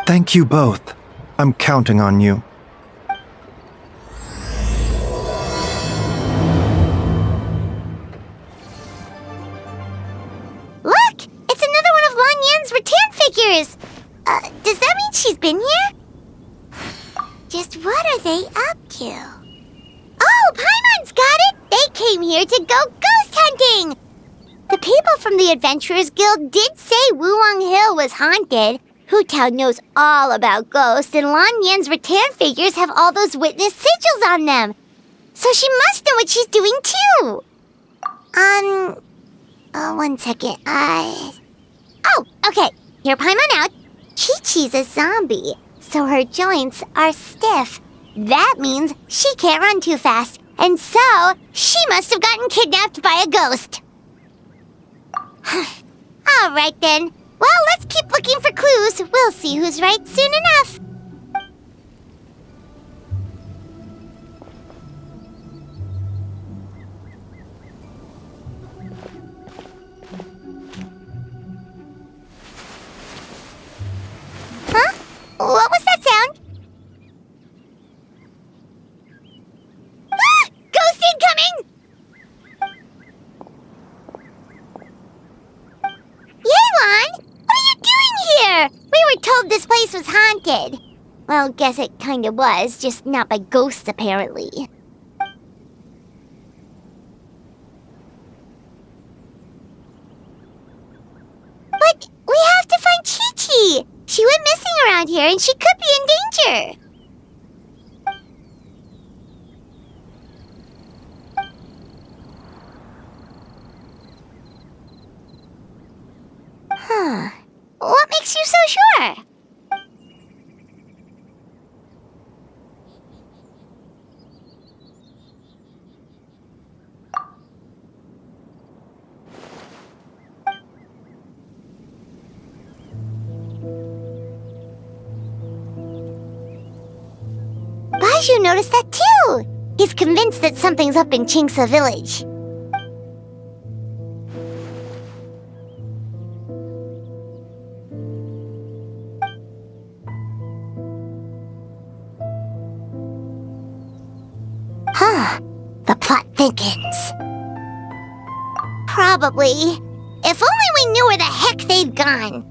Thank you both. I'm counting on you. Look! It's another one of Lan Yan's rattan figures! Does that mean she's been here? Just what are they up to? Oh, Paimon's got it! They came here to go ghost hunting! The people from the Adventurers Guild did say Wuwang Hill was haunted. Hu Tao knows all about ghosts, and Lan Yan's rattan figures have all those witness sigils on them. So she must know what she's doing too! One second, Oh, okay. Hear Paimon out. Chi-Chi's a zombie, so her joints are stiff. That means she can't run too fast, and so she must have gotten kidnapped by a ghost. All right then. Well, let's keep looking for clues. We'll see who's right soon enough. Huh? What was that sound? Ah! Ghost incoming! Yelan! What are you doing here? We were told this place was haunted. Well, guess it kinda was, just not by ghosts apparently. But we have to find Chi-Chi! She went missing around here and she could be in danger! Huh. What makes you so sure? Baiju noticed that too! He's convinced that something's up in Chingsa village. Huh. The plot thickens. Probably. If only we knew where the heck they've gone.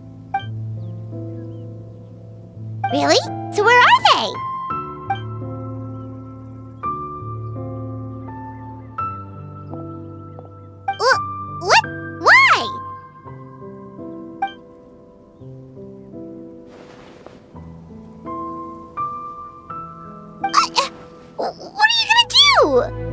Really? So where are they? What? Why? What are you gonna do?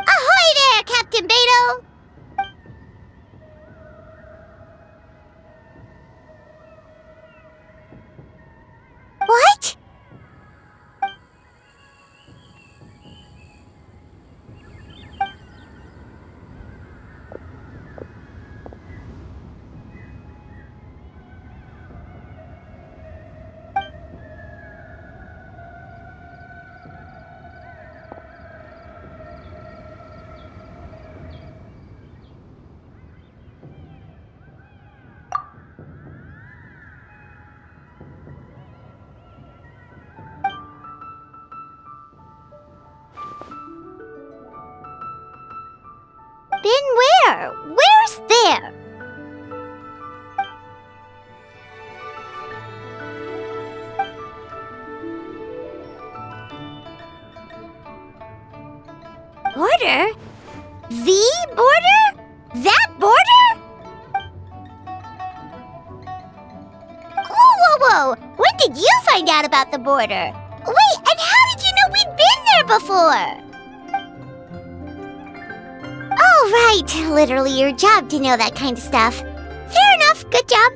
Ahoy there, Captain Beto! What? Been where? Where's there? Border? The border? That border? Whoa, whoa, whoa! When did you find out about the border? Wait, and how did you know we'd been there before? Oh, right. Literally your job to know that kind of stuff. Fair enough. Good job.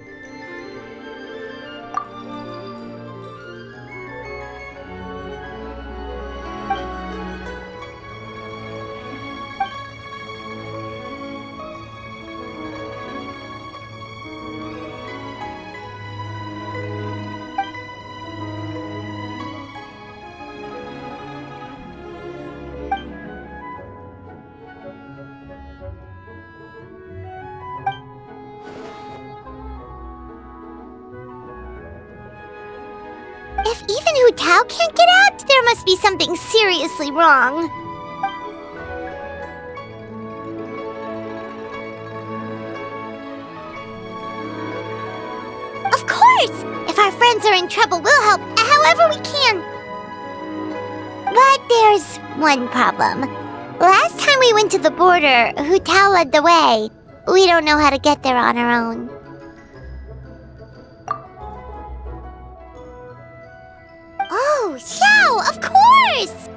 If even Hu Tao can't get out, there must be something seriously wrong. Of course! If our friends are in trouble, we'll help however we can. But there's one problem. Last time we went to the border, Hu Tao led the way. We don't know how to get there on our own. Oh, Xiao, of course!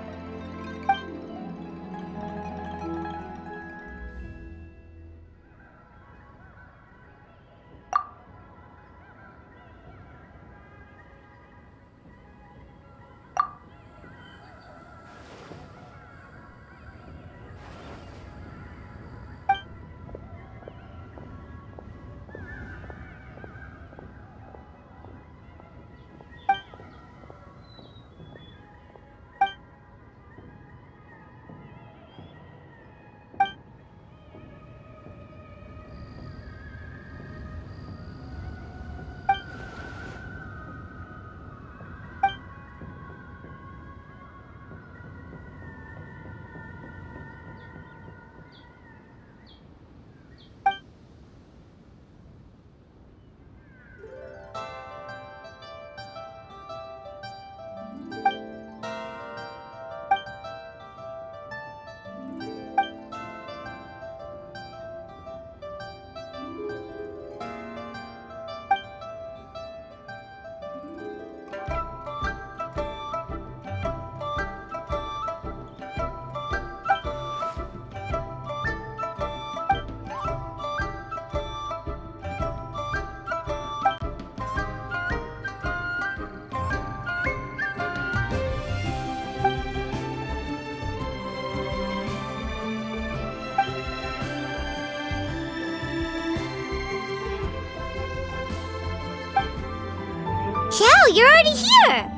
Xiao, you're already here!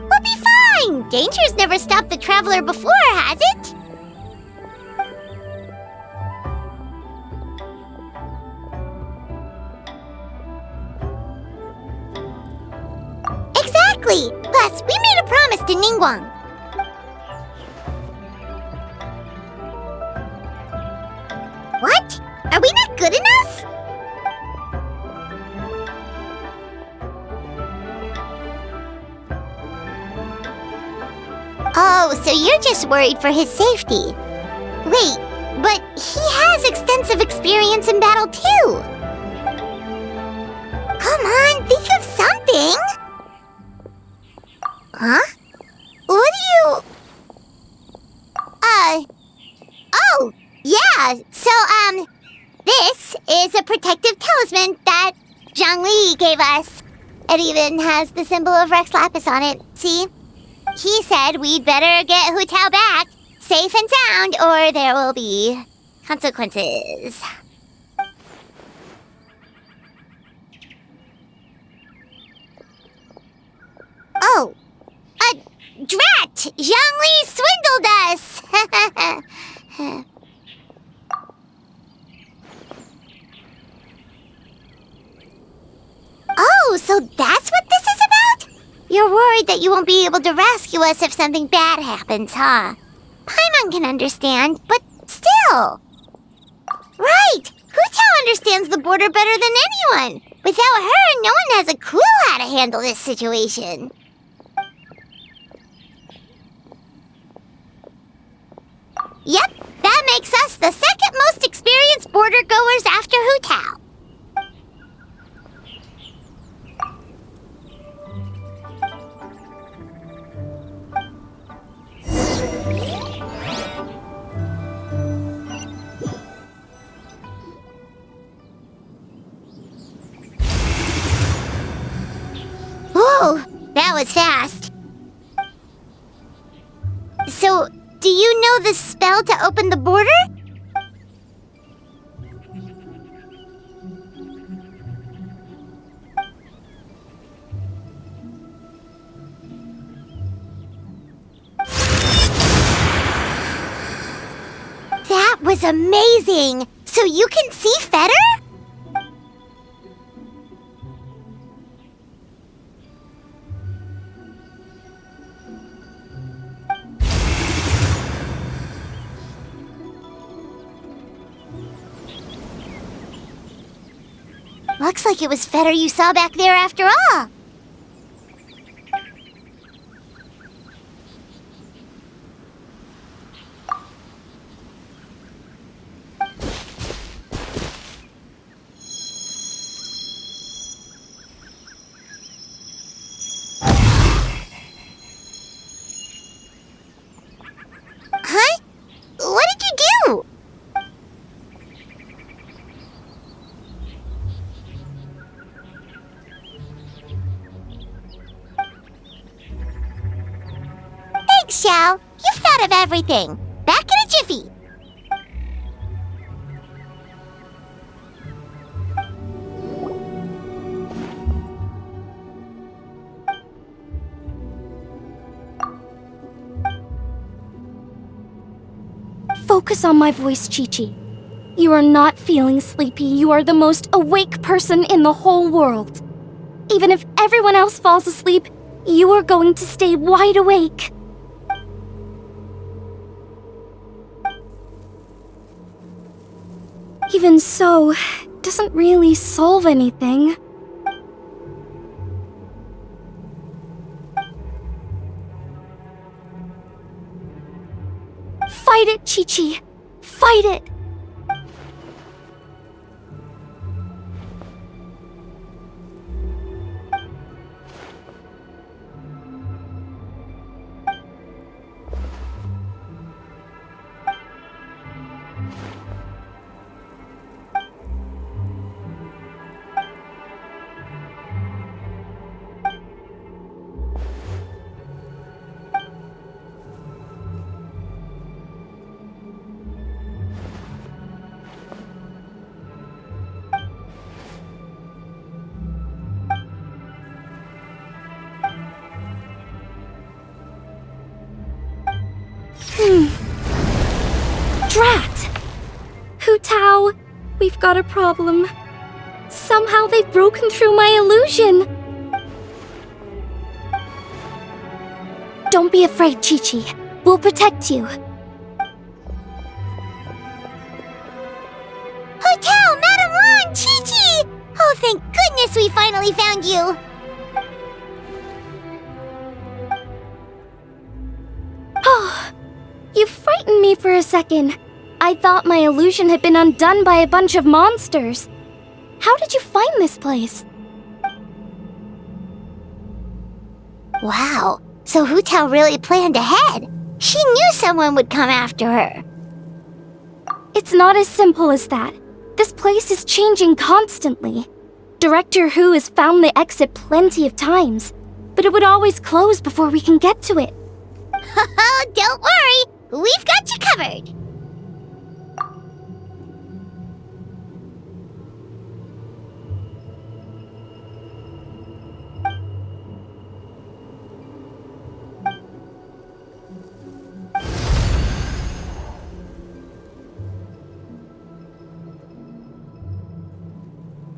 We'll be fine! Danger's never stopped the traveler before, has it? Exactly! Plus, we made a promise to Ningguang. What? Are we not good enough? Oh, so you're just worried for his safety. Wait, but he has extensive experience in battle too. Come on, think of something. Huh? What do you... Oh, yeah, so, this is a protective talisman that Zhangli gave us. It even has the symbol of Rex Lapis on it, see? He said we'd better get Hu Tao back, safe and sound, or there will be consequences. Oh, drat! Zhangli swindled us! Oh, so that's what this is about? You're worried that you won't be able to rescue us if something bad happens, huh? Paimon can understand, but still. Right! Hu-Tao understands the border better than anyone. Without her, no one has a clue how to handle this situation. Yep, that makes us the second most experienced border goers after Hu-Tao. Whoa, that was fast. So, do you know the spell to open the border? That was amazing! So you can see Fetter? Looks like it was Fetter you saw back there after all. Huh? What did you do? Thanks, Xiao. You've thought of everything. Back in a jiffy. Focus on my voice, Chi-Chi. You are not feeling sleepy. You are the most awake person in the whole world. Even if everyone else falls asleep, you are going to stay wide awake. Even so, it doesn't really solve anything. Fight it, Chi-Chi! Fight it! Drat! Hu-Tao, we've got a problem. Somehow they've broken through my illusion. Don't be afraid, Chi-Chi. We'll protect you. Hu-Tao, Madame Long, Chi-Chi! Oh, thank goodness we finally found you. Oh, you frightened me for a second. I thought my illusion had been undone by a bunch of monsters. How did you find this place? Wow, so Hu-Tao really planned ahead. She knew someone would come after her. It's not as simple as that. This place is changing constantly. Director Hu has found the exit plenty of times, but it would always close before we can get to it. Don't worry, we've got you covered.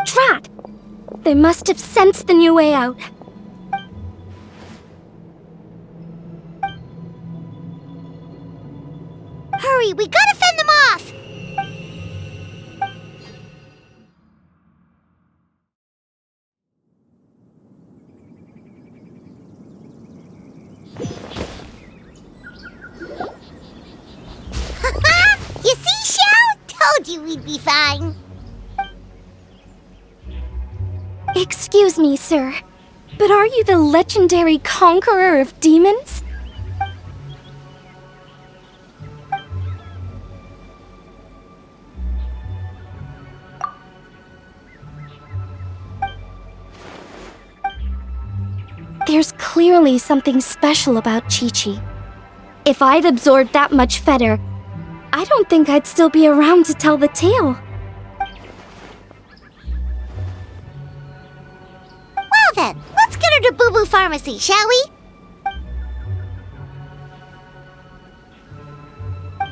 Drat! They must have sensed the new way out. hurry! We gotta fend them off! You see, Xiao? Told you we'd be fine. Excuse me, sir, but are you the legendary conqueror of demons? There's clearly something special about Chi-Chi. If I'd absorbed that much fetter, I don't think I'd still be around to tell the tale. Well then, let's get her to Boo Boo Pharmacy, shall we?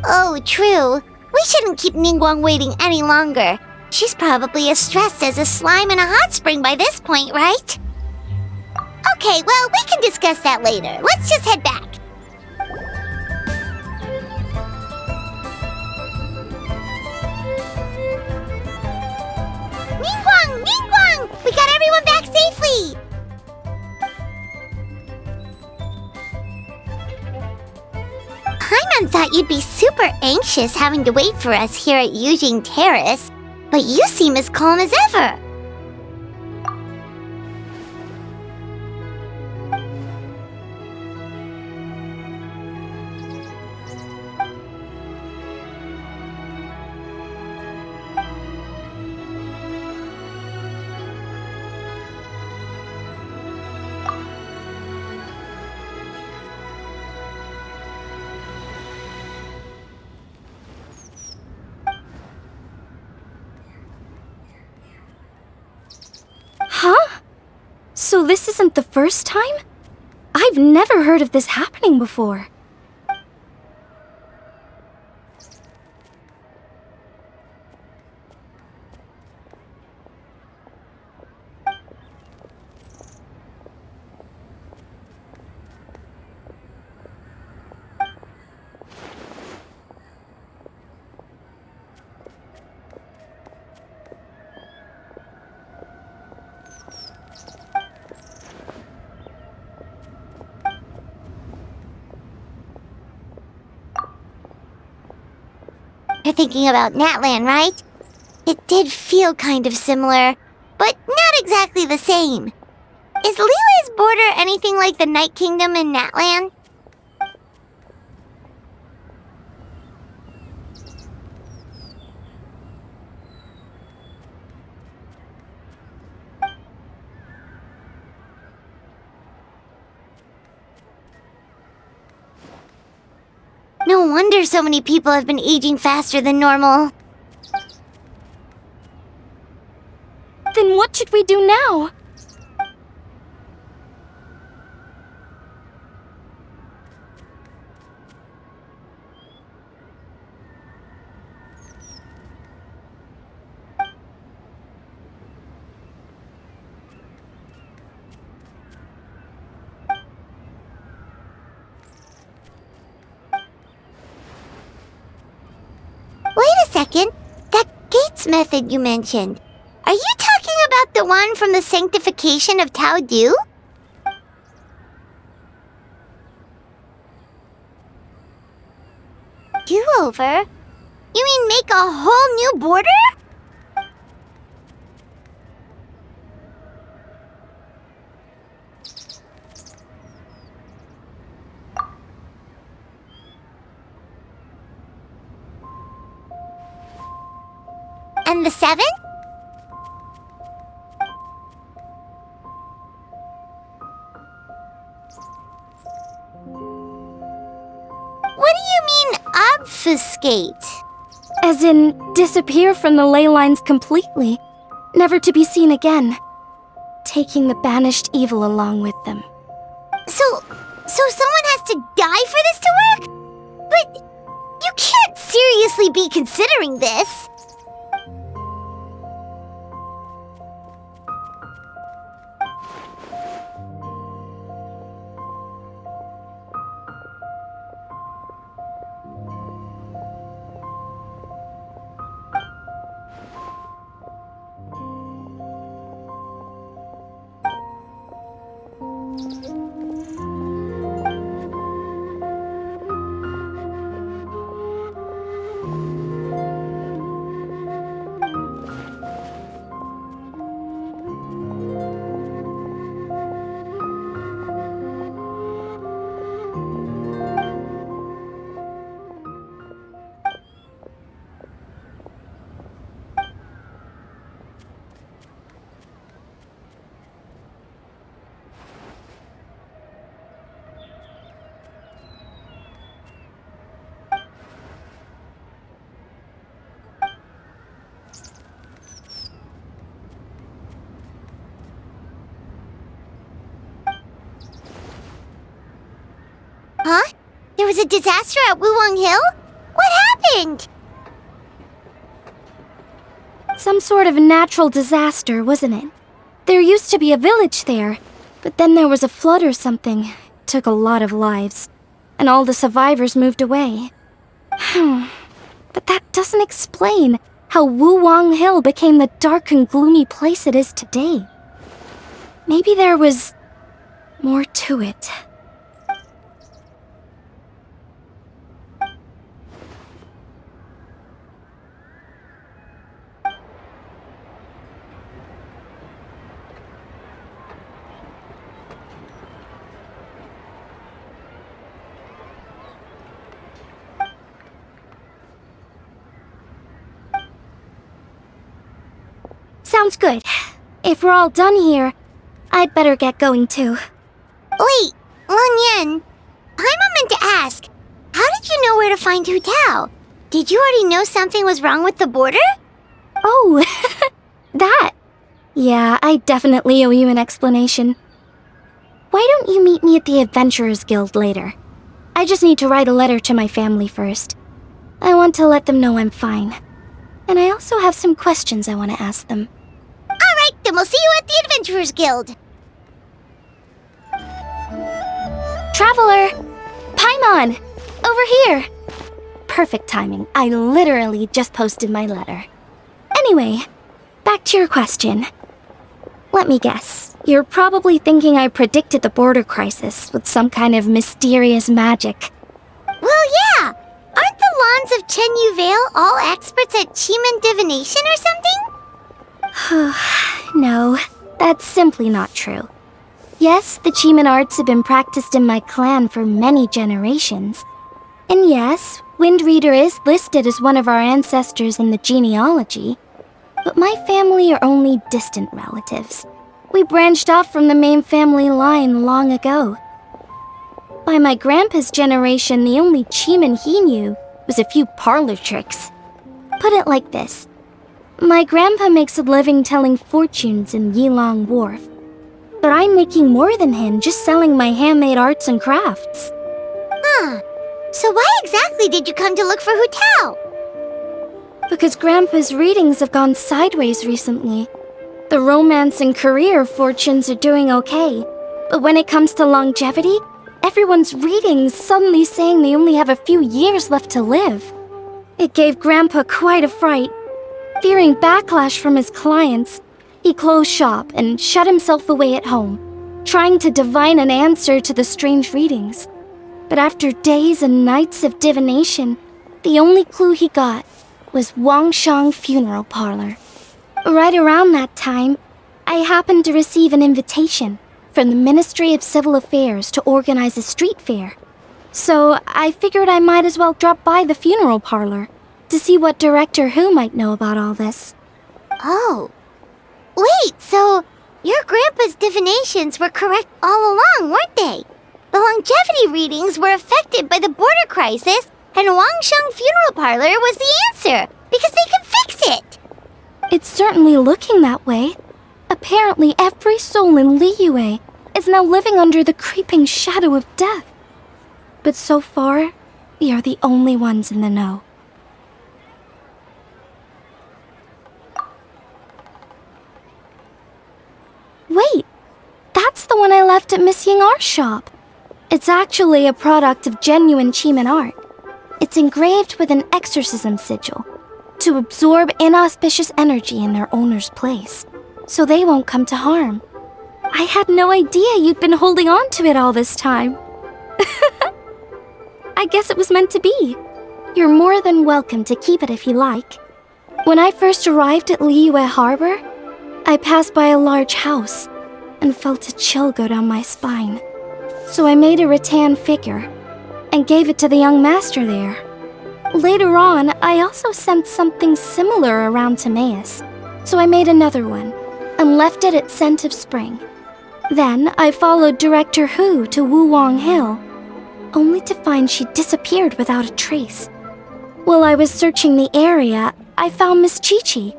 Oh, true. We shouldn't keep Ningguang waiting any longer. She's probably as stressed as a slime in a hot spring by this point, right? Okay, well, we can discuss that later. Let's just head back. Ningguang! Ningguang! We got everyone back safely! Paimon thought you'd be super anxious having to wait for us here at Yujing Terrace, but you seem as calm as ever. Huh? So this isn't the first time? I've never heard of this happening before. You're thinking about Natlan, right? It did feel kind of similar, but not exactly the same. Is Liyue's border anything like the Night Kingdom in Natlan? No wonder so many people have been aging faster than normal. Then what should we do now? Wait a second. That gates method you mentioned. Are you talking about the one from the sanctification of ACT-I-II-III? Do-over? You mean make a whole new border? And the 7? What do you mean, obfuscate? As in, disappear from the ley lines completely, never to be seen again, taking the banished evil along with them. So someone has to die for this to work? But you can't seriously be considering this. Huh? There was a disaster at Wuwang Hill? What happened? Some sort of natural disaster, wasn't it? There used to be a village there, but then there was a flood or something. It took a lot of lives, and all the survivors moved away. But that doesn't explain how Wuwang Hill became the dark and gloomy place it is today. Maybe there was more to it. Sounds good. If we're all done here, I'd better get going too. Wait, Long Yan. Paimon meant to ask, how did you know where to find Hu Tao? Did you already know something was wrong with the border? Oh, that. Yeah, I definitely owe you an explanation. Why don't you meet me at the Adventurers Guild later? I just need to write a letter to my family first. I want to let them know I'm fine. And I also have some questions I want to ask them. Alright, then we'll see you at the Adventurers Guild. Traveler! Paimon! Over here! Perfect timing. I literally just posted my letter. Anyway, back to your question. Let me guess. You're probably thinking I predicted the border crisis with some kind of mysterious magic. Well, yeah! Aren't the Lawns of Chen Yu Vale all experts at Qi-Men divination or something? No, that's simply not true. Yes, the Qi-Men arts have been practiced in my clan for many generations. And yes, Wind Reader is listed as one of our ancestors in the genealogy. But my family are only distant relatives. We branched off from the main family line long ago. By my grandpa's generation, the only Qi-Men he knew was a few parlor tricks. Put it like this. My grandpa makes a living telling fortunes in Yilong Wharf. But I'm making more than him just selling my handmade arts and crafts. Huh. So why exactly did you come to look for Hu Tao? Because Grandpa's readings have gone sideways recently. The romance and career fortunes are doing okay. But when it comes to longevity, everyone's readings suddenly saying they only have a few years left to live. It gave Grandpa quite a fright. Fearing backlash from his clients, he closed shop and shut himself away at home, trying to divine an answer to the strange readings. But after days and nights of divination, the only clue he got was Wangshang Funeral Parlor. Right around that time, I happened to receive an invitation from the Ministry of Civil Affairs to organize a street fair. So I figured I might as well drop by the funeral parlor to see what Director Hu might know about all this. Oh. Wait, so your grandpa's divinations were correct all along, weren't they? The longevity readings were affected by the border crisis, and Wangsheng Funeral Parlor was the answer, because they could fix it! It's certainly looking that way. Apparently every soul in Liyue is now living under the creeping shadow of death. But so far, we are the only ones in the know. Wait, that's the one I left at Miss Ying Art Shop. It's actually a product of genuine Qi-Men art. It's engraved with an exorcism sigil to absorb inauspicious energy in their owner's place, so they won't come to harm. I had no idea you'd been holding on to it all this time. I guess it was meant to be. You're more than welcome to keep it if you like. When I first arrived at Liyue Harbor, I passed by a large house and felt a chill go down my spine. So I made a rattan figure and gave it to the young master there. Later on, I also sent something similar around to Timaeus, so I made another one and left it at Scent of Spring. Then I followed Director Hu to Wuwang Hill, only to find she disappeared without a trace. While I was searching the area, I found Miss Chi-Chi.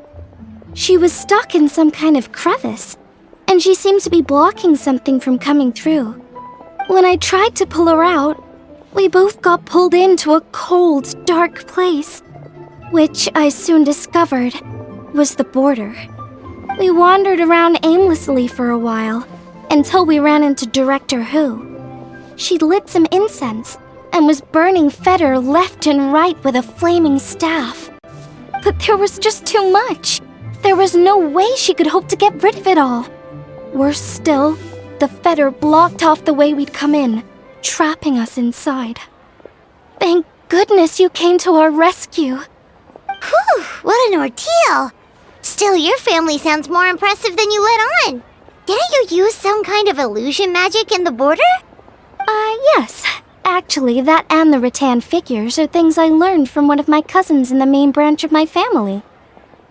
She was stuck in some kind of crevice, and she seemed to be blocking something from coming through. When I tried to pull her out, We both got pulled into a cold, dark place, which I soon discovered was the border. We wandered around aimlessly for a while, until we ran into Director Who. She'd lit some incense and was burning Feder left and right with a flaming staff. But there was just too much. There was no way she could hope to get rid of it all. Worse still, the Feder blocked off the way we'd come in, trapping us inside. Thank goodness you came to our rescue. Whew, what an ordeal! Still, your family sounds more impressive than you let on. Didn't you use some kind of illusion magic in the border? Yes. Actually, that and the rattan figures are things I learned from one of my cousins in the main branch of my family.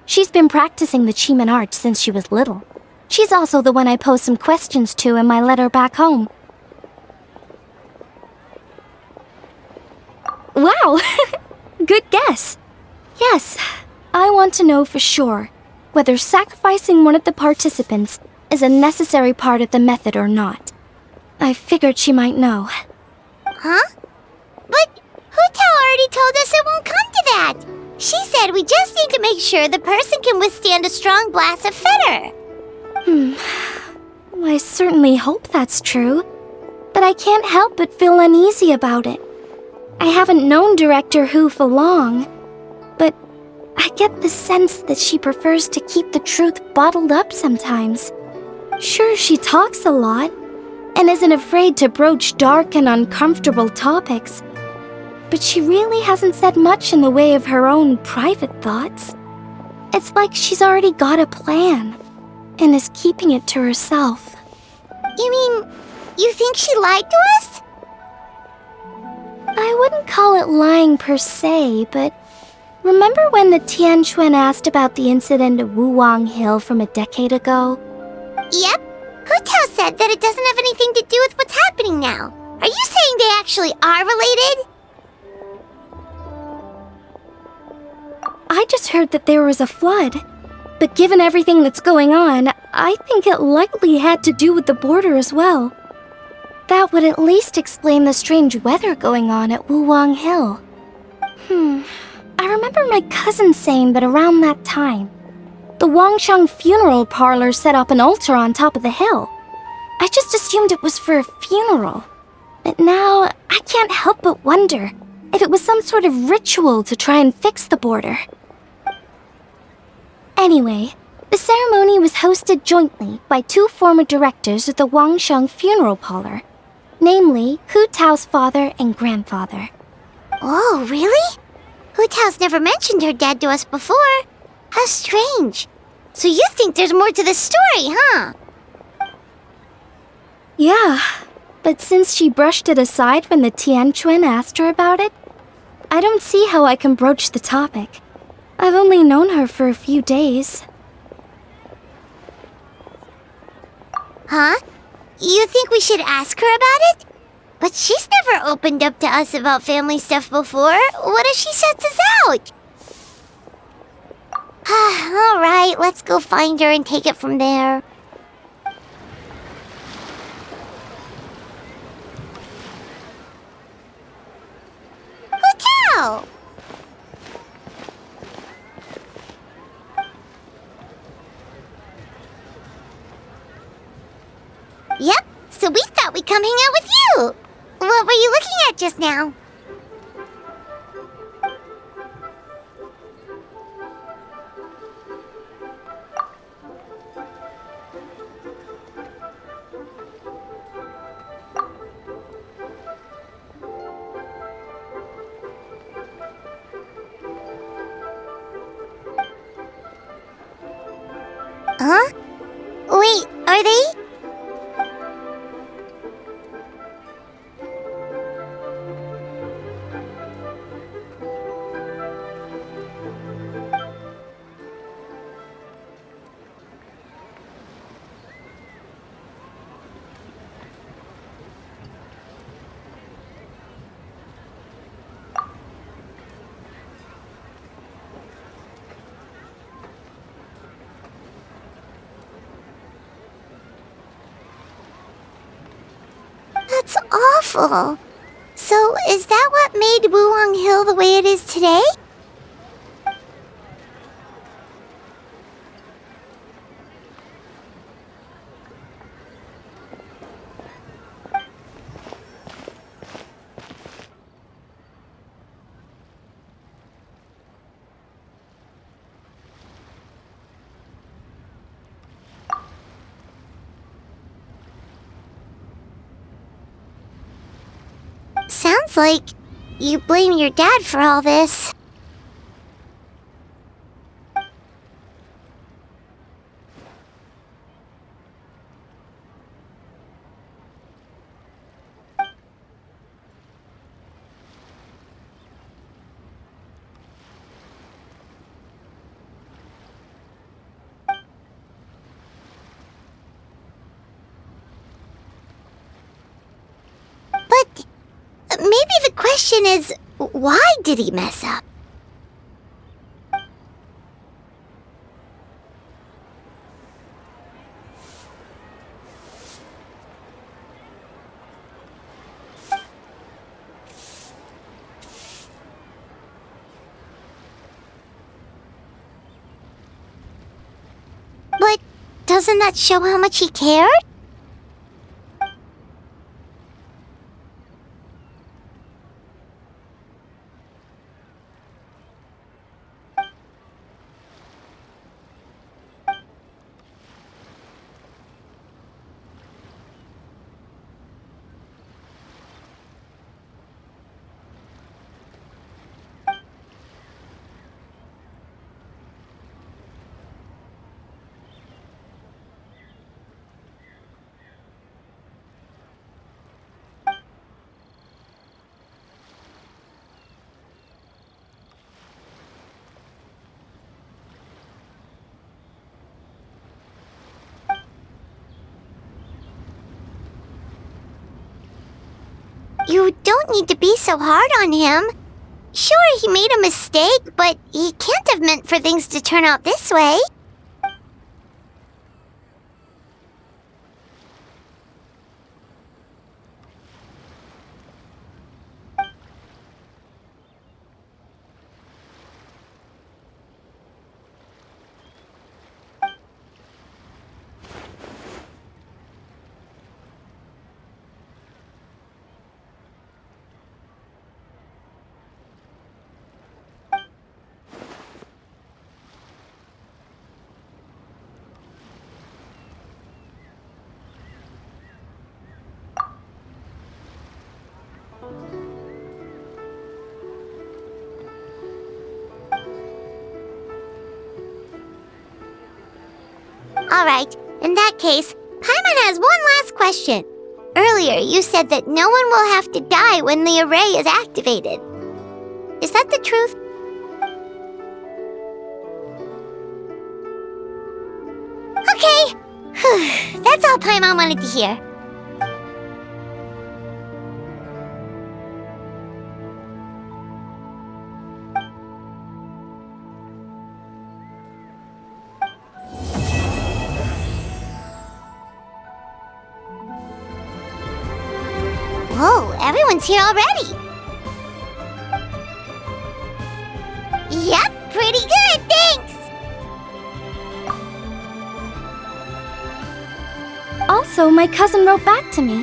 She's been practicing the Qi art since she was little. She's also the one I posed some questions to in my letter back home. Wow! Good guess. Yes, I want to know for sure whether sacrificing one of the participants is a necessary part of the method or not. I figured she might know. Huh? But Hu-Tao already told us it won't come to that. She said we just need to make sure the person can withstand a strong blast of Feder. I certainly hope that's true, but I can't help but feel uneasy about it. I haven't known Director Who for long, but I get the sense that she prefers to keep the truth bottled up sometimes. Sure, she talks a lot, and isn't afraid to broach dark and uncomfortable topics, but she really hasn't said much in the way of her own private thoughts. It's like she's already got a plan, and is keeping it to herself. You mean, you think she lied to us? I wouldn't call it lying per se, but remember when the Tianquan asked about the incident at Wuwang Hill from a decade ago? Yep. Hu-Tao said that it doesn't have anything to do with what's happening now. Are you saying they actually are related? I just heard that there was a flood, but given everything that's going on, I think it likely had to do with the border as well. That would at least explain the strange weather going on at Wuwang Hill. I remember my cousin saying that around that time, the Wangsheng funeral parlor set up an altar on top of the hill. I just assumed it was for a funeral. But now, I can't help but wonder if it was some sort of ritual to try and fix the border. Anyway, the ceremony was hosted jointly by two former directors of the Wangsheng funeral parlor, namely Hu-Tao's father and grandfather. Oh, really? Hu-Tao's never mentioned her dad to us before. How strange. So you think there's more to the story, huh? Yeah, but since she brushed it aside when the Tianquan asked her about it, I don't see how I can broach the topic. I've only known her for a few days. Huh? You think we should ask her about it? But she's never opened up to us about family stuff before. What if she shuts us out? All right, let's go find her and take it from there. Hu-Tao! Yep, so we thought we'd come hang out with you. What were you looking at just now? Huh? Wait, are they? That's awful. So, is that what made Wulong Hill the way it is today? Sounds like you blame your dad for all this. But maybe the question is, why did he mess up? But doesn't that show how much he cared? You don't need to be so hard on him. Sure, he made a mistake, but he can't have meant for things to turn out this way. Alright, in that case, Paimon has one last question. Earlier, you said that no one will have to die when the array is activated. Is that the truth? Okay! That's all Paimon wanted to hear. Whoa, everyone's here already! Yep, pretty good, thanks! Also, my cousin wrote back to me.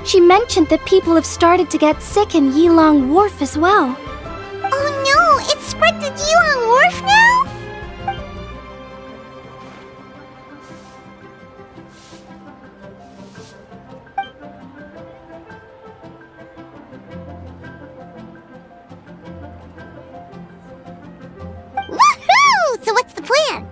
She mentioned that people have started to get sick in Yilong Wharf as well. Oh no, it's spread to Yilong Wharf now? Woohoo! So what's the plan?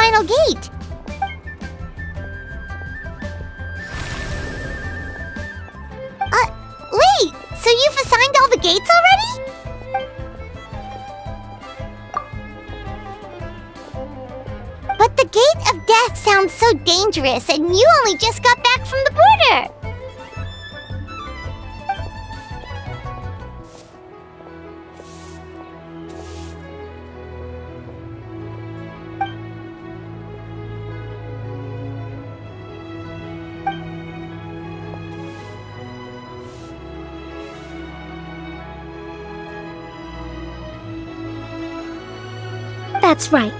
final gate. Wait, so you've assigned all the gates already? But the Gate of Death sounds so dangerous, and you only just got back from the border. That's right.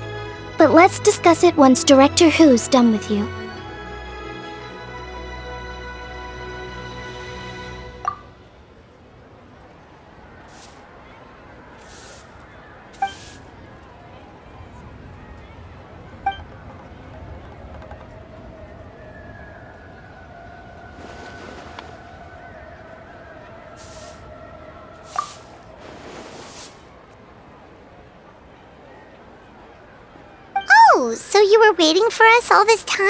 But let's discuss it once Director Who's done with you. Oh, so you were waiting for us all this time?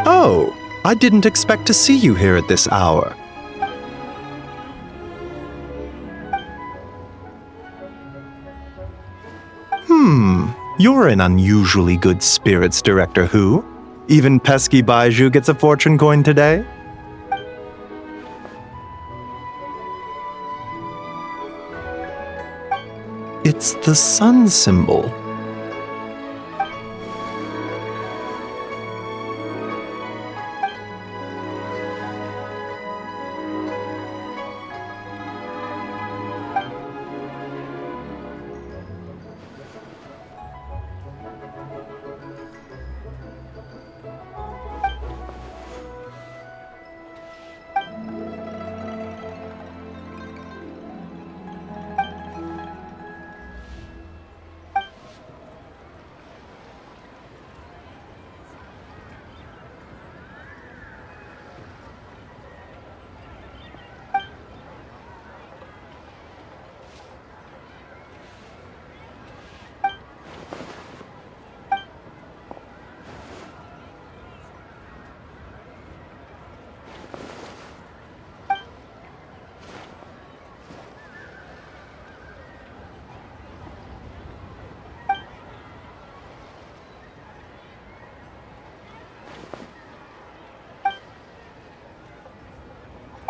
Oh, I didn't expect to see you here at this hour. You're in unusually good spirits, Director Who. Even pesky Baiju gets a fortune coin today? It's the sun symbol.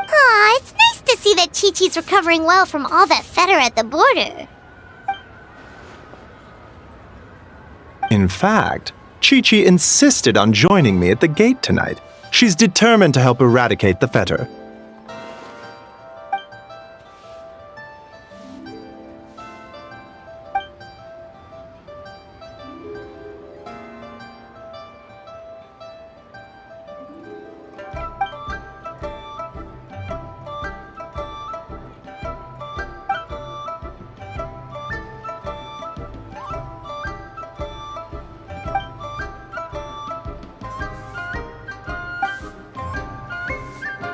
Aw, it's nice to see that Chi-Chi's recovering well from all that fetter at the border. In fact, Chi-Chi insisted on joining me at the gate tonight. She's determined to help eradicate the fetter.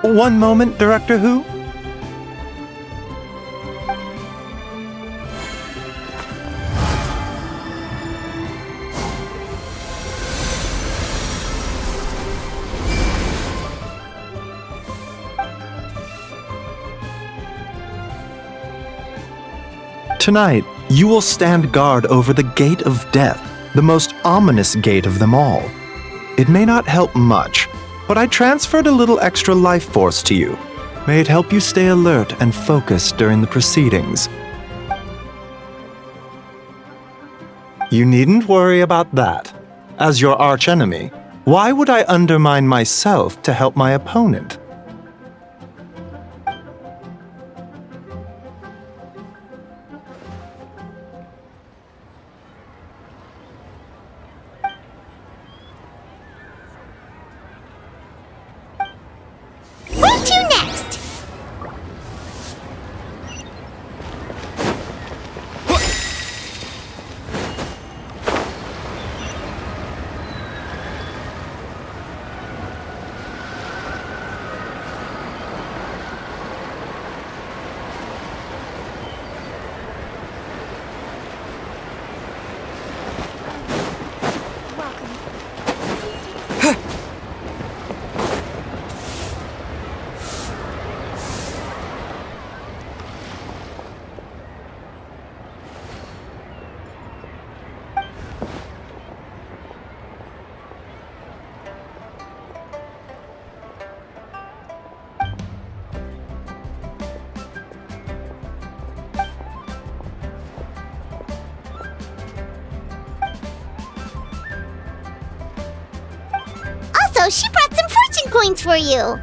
One moment, Director Who. Tonight, you will stand guard over the Gate of Death, the most ominous gate of them all. It may not help much, but I transferred a little extra life force to you. May it help you stay alert and focused during the proceedings. You needn't worry about that. As your archenemy, why would I undermine myself to help my opponent? she brought some fortune coins for you.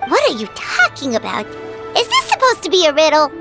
What are you talking about? Is this supposed to be a riddle?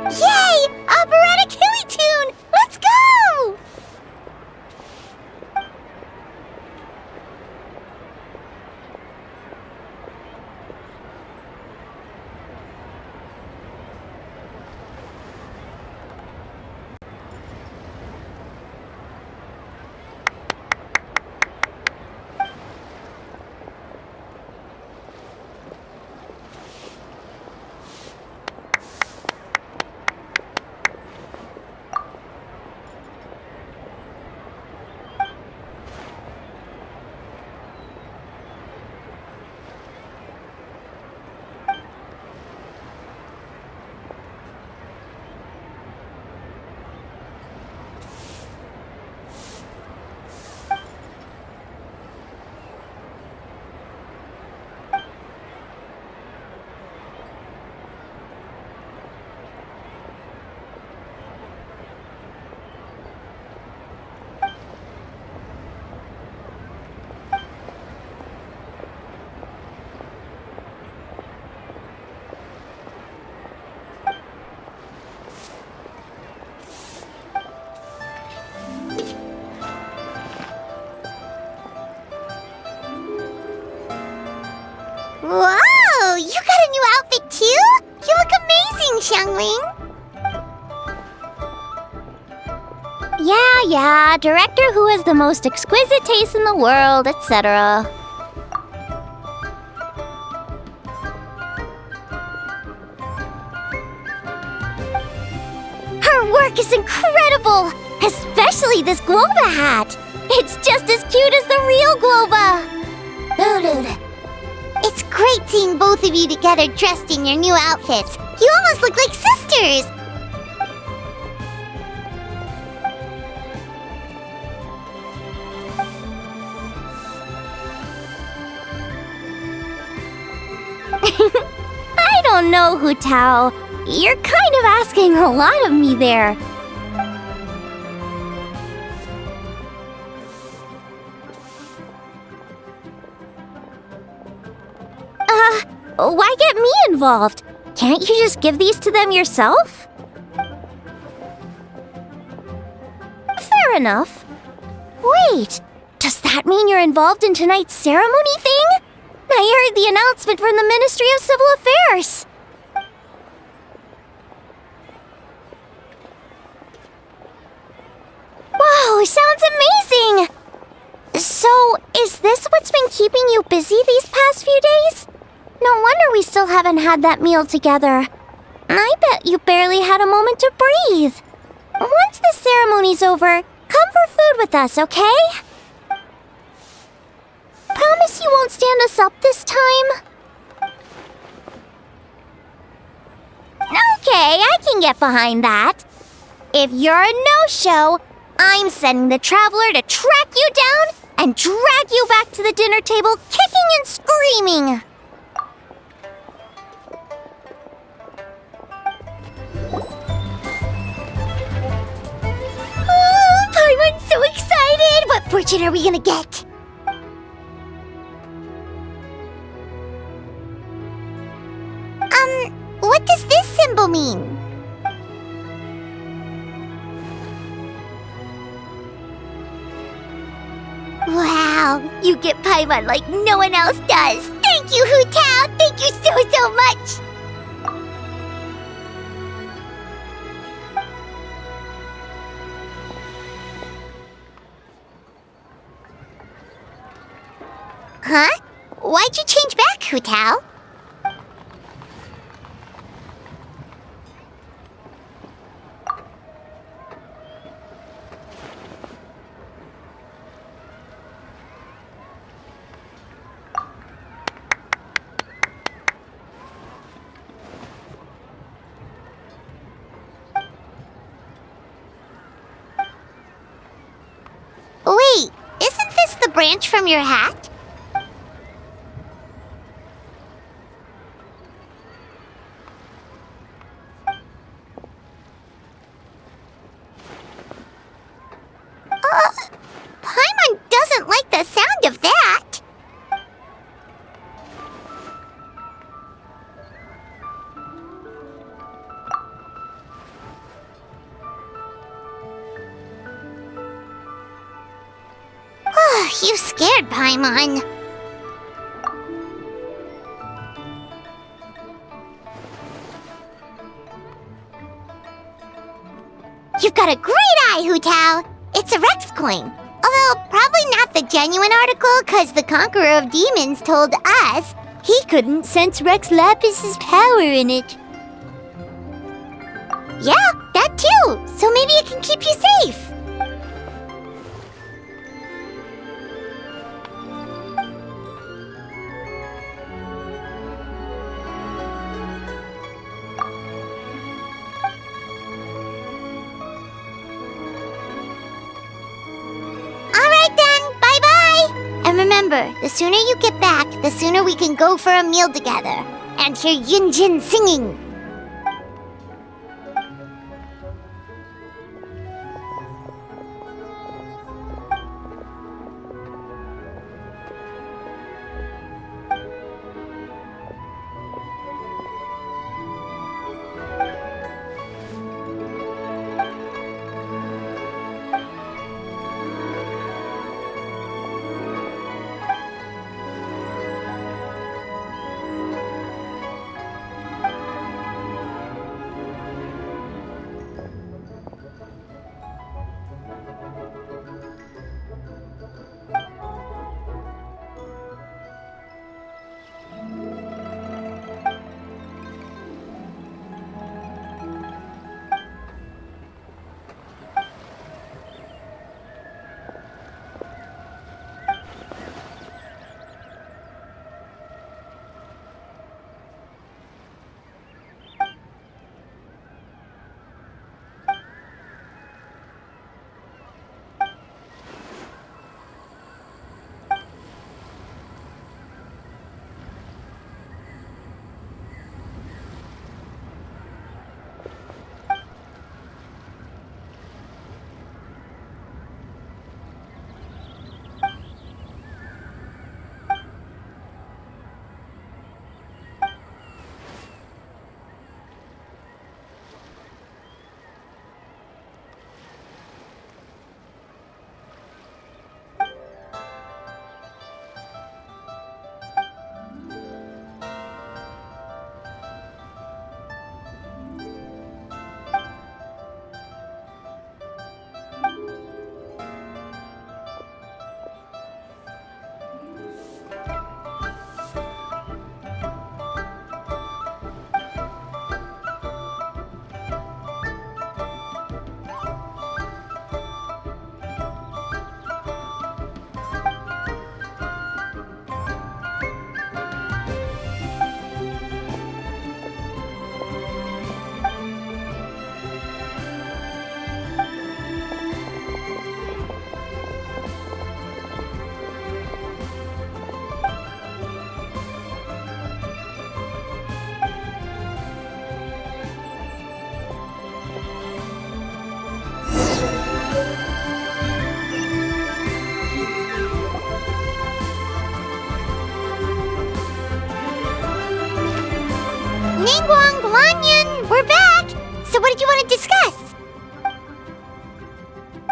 Yay! Operatic Hilly Tune! Let's go! Whoa! You got a new outfit too? You look amazing, Xiangling! Yeah, director who has the most exquisite taste in the world, etc. Her work is incredible! Especially this Globa hat! It's just as cute as the real Globa! It's great seeing both of you together dressed in your new outfits. You almost look like sisters! I don't know, Hu Tao. You're kind of asking a lot of me there. Why get me involved? Can't you just give these to them yourself? Fair enough. Wait, does that mean you're involved in tonight's ceremony thing? I heard the announcement from the Ministry of Civil Affairs. Wow, sounds amazing! So, is this what's been keeping you busy these past few days? No wonder we still haven't had that meal together. I bet you barely had a moment to breathe. Once the ceremony's over, come for food with us, okay? Promise you won't stand us up this time? Okay, I can get behind that. If you're a no-show, I'm sending the Traveler to track you down and drag you back to the dinner table kicking and screaming. Oh, Paimon's so excited! What fortune are we gonna get? What does this symbol mean? Wow, you get Paimon like no one else does. Thank you, Hu Tao. Thank you so much. Huh? Why'd you change back, Hu Tao? Wait, isn't this the branch from your hat? Paimon doesn't like the sound of that. You scared Paimon. You've got a great eye, Hu Tao. It's a Rex coin. Although probably not the genuine article, because the Conqueror of Demons told us he couldn't sense Rex Lapis's power in it. Yeah, that too. So maybe it can keep you safe. And remember, the sooner you get back, the sooner we can go for a meal together and hear Yunjin singing.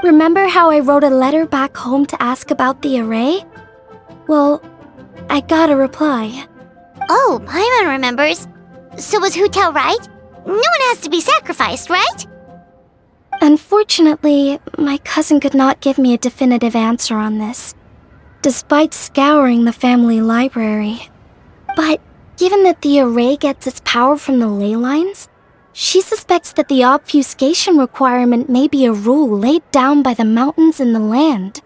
Remember how I wrote a letter back home to ask about the array? Well, I got a reply. Oh, Paimon remembers. So was Hu Tao right? No one has to be sacrificed, right? Unfortunately, my cousin could not give me a definitive answer on this, despite scouring the family library. But given that the array gets its power from the ley lines, she suspects that the obfuscation requirement may be a rule laid down by the mountains and the land.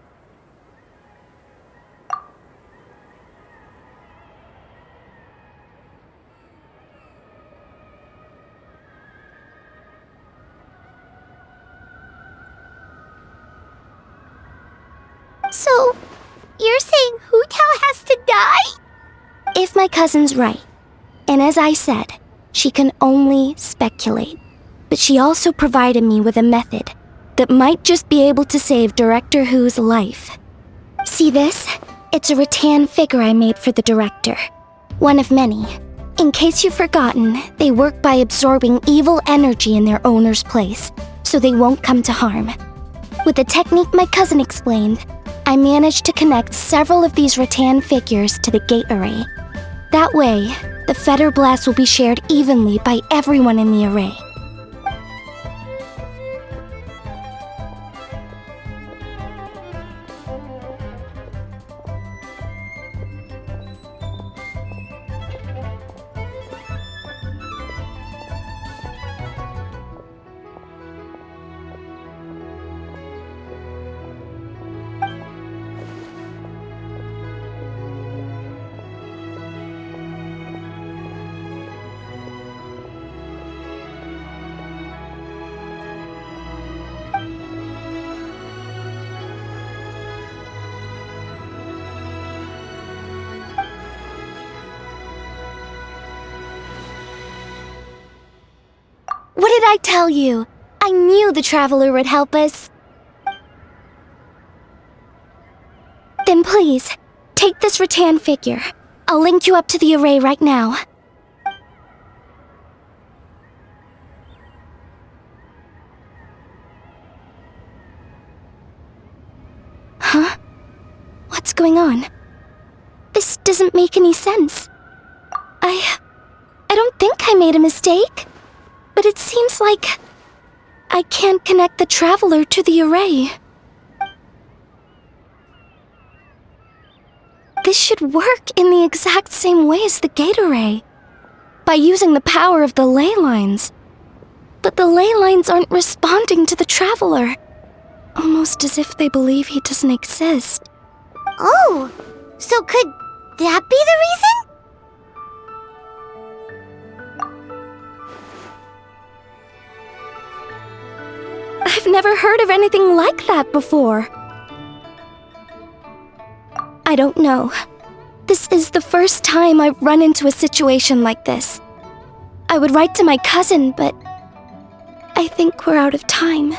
So, you're saying Hu Tao has to die? If my cousin's right, and as I said, she can only speculate, but she also provided me with a method that might just be able to save Director Hu's life. See this? It's a rattan figure I made for the director. One of many. In case you've forgotten, they work by absorbing evil energy in their owner's place, so they won't come to harm. With the technique my cousin explained, I managed to connect several of these rattan figures to the gate array. That way, the Fetter Blast will be shared evenly by everyone in the array. What did I tell you? I knew the Traveler would help us. Then please, take this rattan figure. I'll link you up to the array right now. Huh? What's going on? This doesn't make any sense. I don't think I made a mistake. But it seems like I can't connect the Traveler to the array. This should work in the exact same way as the gate array, by using the power of the ley lines. But the ley lines aren't responding to the Traveler, almost as if they believe he doesn't exist. Oh, so could that be the reason? I've never heard of anything like that before. I don't know. This is the first time I've run into a situation like this. I would write to my cousin, but I think we're out of time.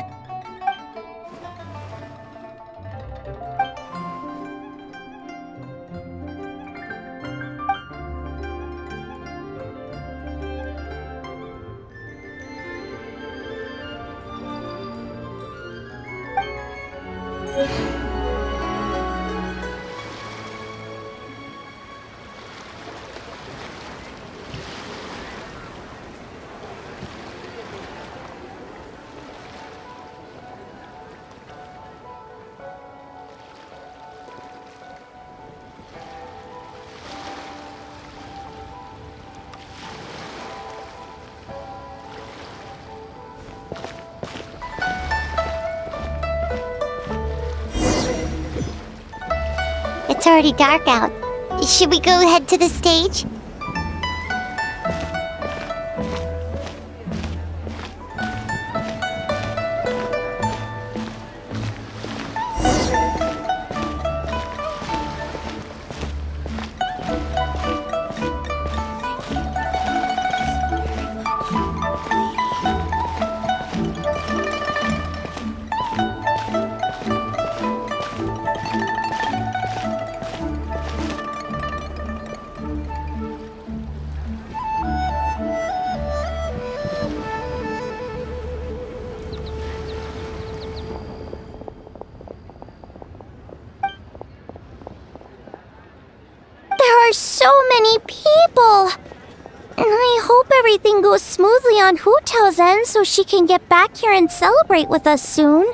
It's already dark out. Should we go head to the stage? are so many people. And I hope everything goes smoothly on Hu Tao's end so she can get back here and celebrate with us soon.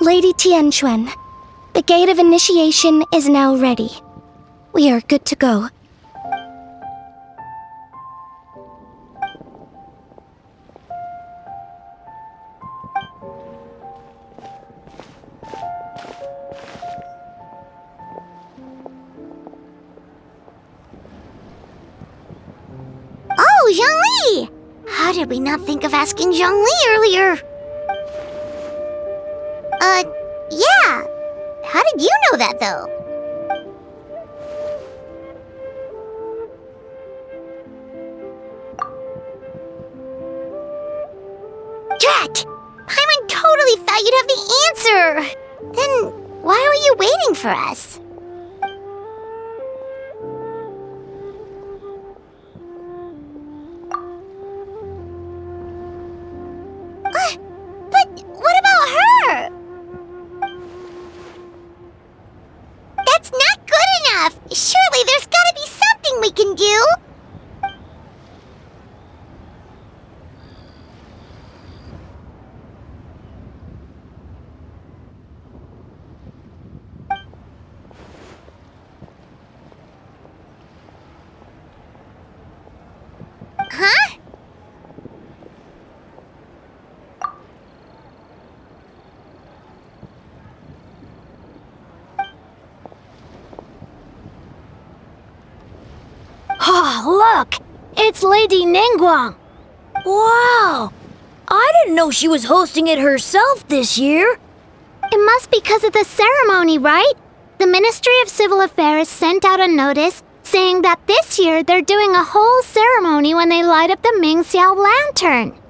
Lady Tianquan, the gate of initiation is now ready. We are good to go. Oh, Zhongli! How did we not think of asking Zhongli earlier? Yeah. How did you know that, though? Drat! Paimon totally thought you'd have the answer! Then why were you waiting for us? But what about her? That's not good enough! Surely there's gotta be something we can do! Huh? Oh, look! It's Lady Ningguang! Wow! I didn't know she was hosting it herself this year! It must be because of the ceremony, right? The Ministry of Civil Affairs sent out a notice saying that this year they're doing a whole ceremony when they light up the Mingxiao lantern.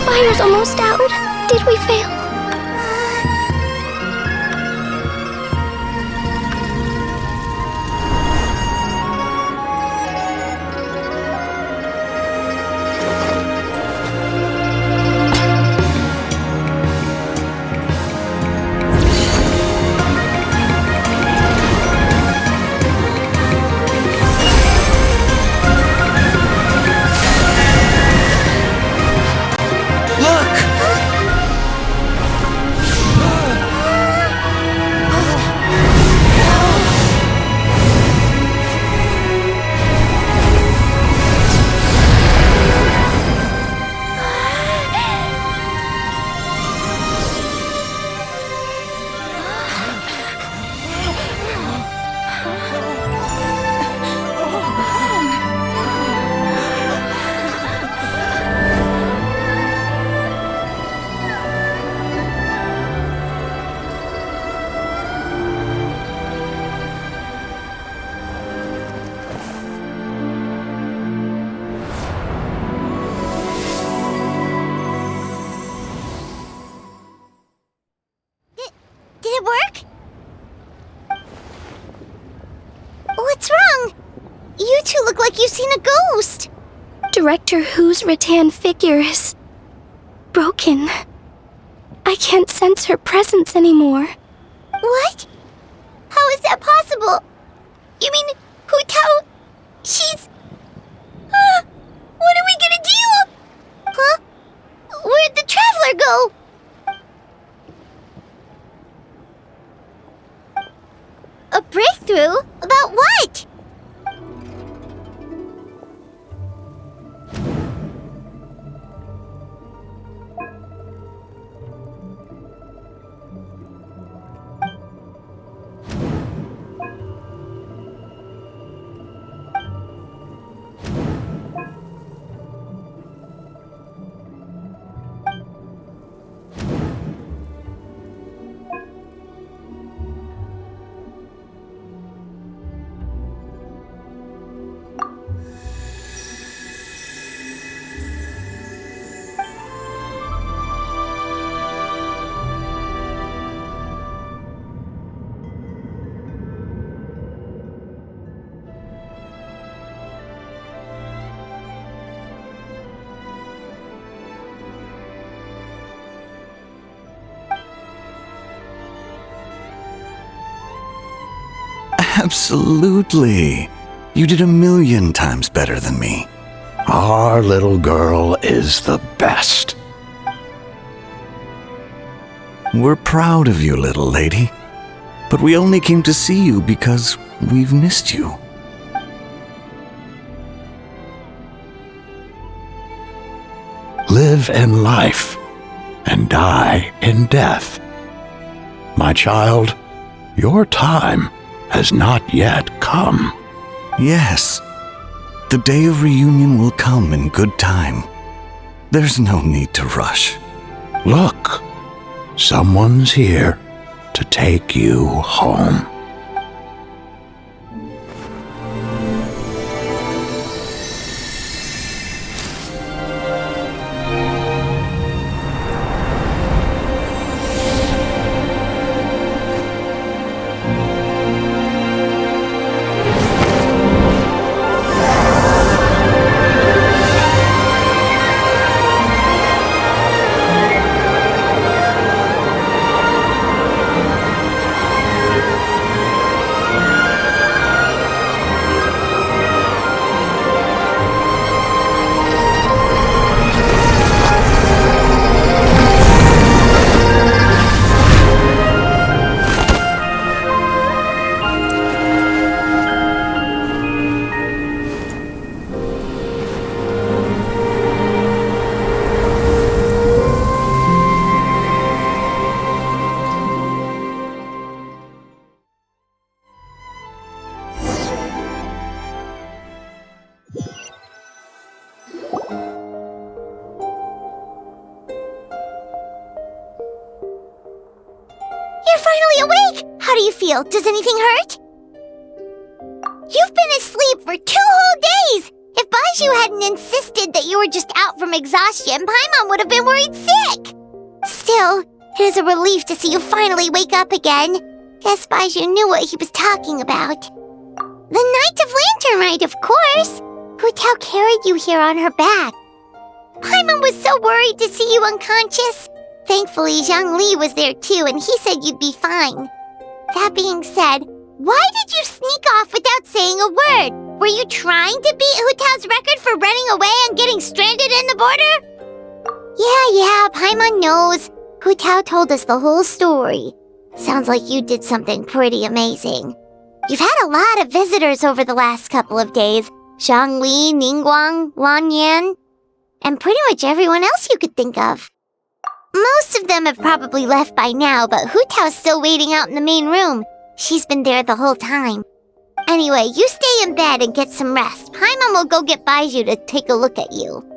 Fire's almost out. Did we fail? look like you've seen a ghost. Director Hu's rattan figure is broken. I can't sense her presence anymore. What? How is that possible? You mean Hu Tao? She's... what are we gonna do? Huh? Where'd the traveler go? A breakthrough? About what? Absolutely. You did 1,000,000 times better than me. Our little girl is the best. We're proud of you, little lady. But we only came to see you because we've missed you. Live in life and die in death. My child, your time has not yet come. Yes, the day of reunion will come in good time. There's no need to rush. Look, someone's here to take you home. You're finally awake! How do you feel? Does anything hurt? You've been asleep for 2 whole days! If Baizhu hadn't insisted that you were just out from exhaustion, Paimon would have been worried sick! Still, it is a relief to see you finally wake up again. Guess Baizhu knew what he was talking about. The Knight of Lantern Rite, of course! Hu Tao carried you here on her back. Paimon was so worried to see you unconscious. Thankfully, Zhongli was there too, and he said you'd be fine. That being said, why did you sneak off without saying a word? Were you trying to beat Hu Tao's record for running away and getting stranded in the border? Yeah, Paimon knows. Hu Tao told us the whole story. Sounds like you did something pretty amazing. You've had a lot of visitors over the last couple of days. Zhongli, Ningguang, Lan Yan, and pretty much everyone else you could think of. Most of them have probably left by now, but Hu Tao's still waiting out in the main room. She's been there the whole time. Anyway, you stay in bed and get some rest. Paimon will go get Baizhu to take a look at you.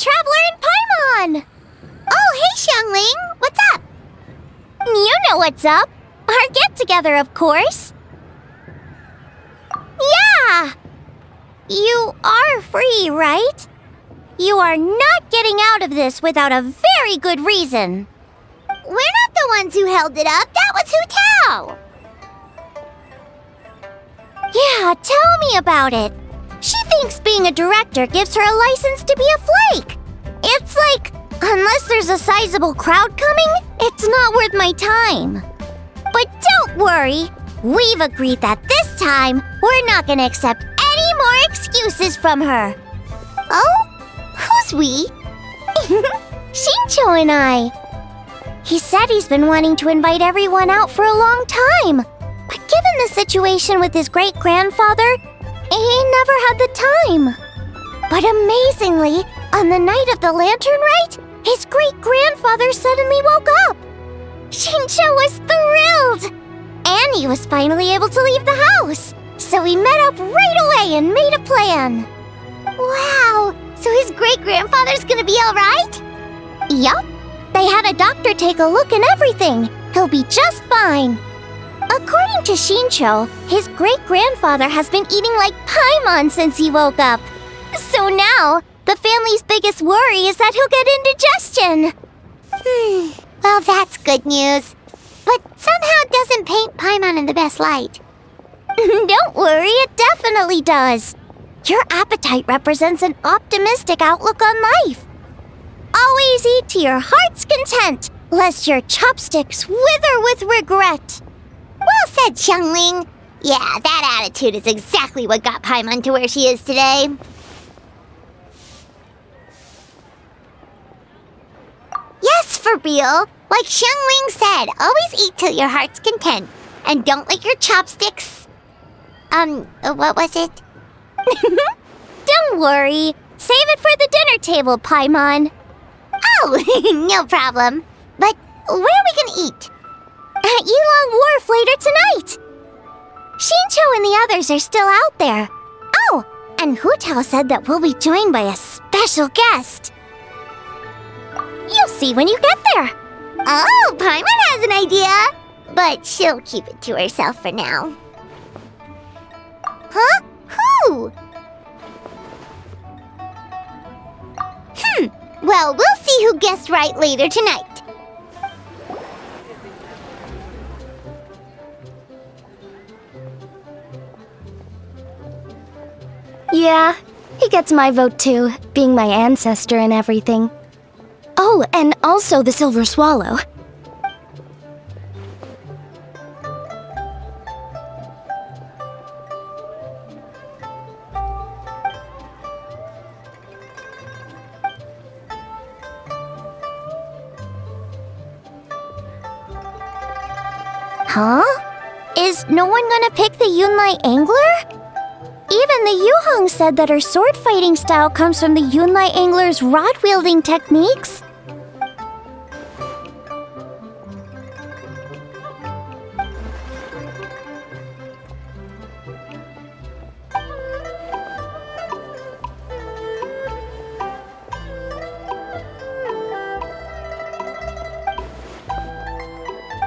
Traveler and Paimon! Oh, hey, Xiangling! What's up? You know what's up. Our get-together, of course. Yeah! You are free, right? You are not getting out of this without a very good reason. We're not the ones who held it up. That was Hu Tao. Yeah, tell me about it. She thinks being a director gives her a license to be a flake. It's like, unless there's a sizable crowd coming, it's not worth my time. But don't worry. We've agreed that this time, we're not gonna accept any more excuses from her. Oh? Who's we? Shincho and I. He said he's been wanting to invite everyone out for a long time. But given the situation with his great-grandfather, he never had the time. But amazingly, on the night of the lantern rite, his great-grandfather suddenly woke up. Shincho was thrilled. And he was finally able to leave the house. So we met up right away and made a plan. Wow, so his great-grandfather's gonna be alright? Yup. They had a doctor take a look and everything. He'll be just fine. According to Shincho, his great-grandfather has been eating like Paimon since he woke up. So now, the family's biggest worry is that he'll get indigestion. Well, that's good news. But somehow doesn't paint Paimon in the best light. Don't worry, it definitely does. Your appetite represents an optimistic outlook on life. Always eat to your heart's content, lest your chopsticks wither with regret. Well said, Xiangling. Yeah, that attitude is exactly what got Paimon to where she is today. Yes, for real. Like Xiangling said, always eat till your heart's content. And don't lick your chopsticks. What was it? Don't worry. Save it for the dinner table, Paimon. Oh, no problem. But where are we gonna eat? At Yilong Wharf later tonight. Shincho and the others are still out there. Oh, and Hu Tao said that we'll be joined by a special guest. You'll see when you get there. Oh, Paimon has an idea. But she'll keep it to herself for now. Huh? Who? Well, we'll see who guessed right later tonight. Yeah, he gets my vote too, being my ancestor and everything. Oh, and also the Silver Swallow. Huh? Is no one gonna pick the Yunlai Angler? Even the Yuhong said that her sword fighting style comes from the Yunlai Angler's rod-wielding techniques.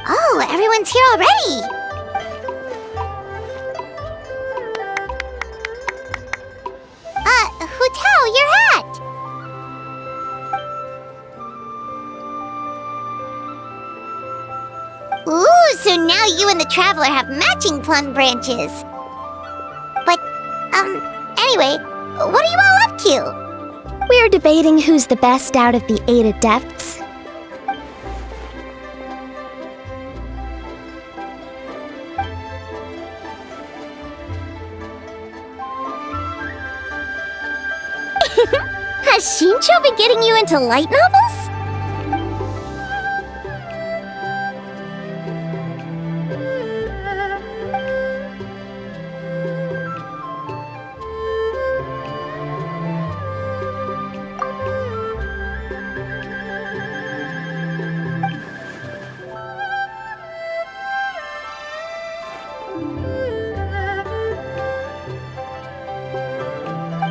Oh, everyone's here already. Hu Tao, your hat. Ooh, so now you and the Traveler have matching plum branches. But, anyway, what are you all up to? We're debating who's the best out of the 8 adepts. Has Shincho been getting you into light novels?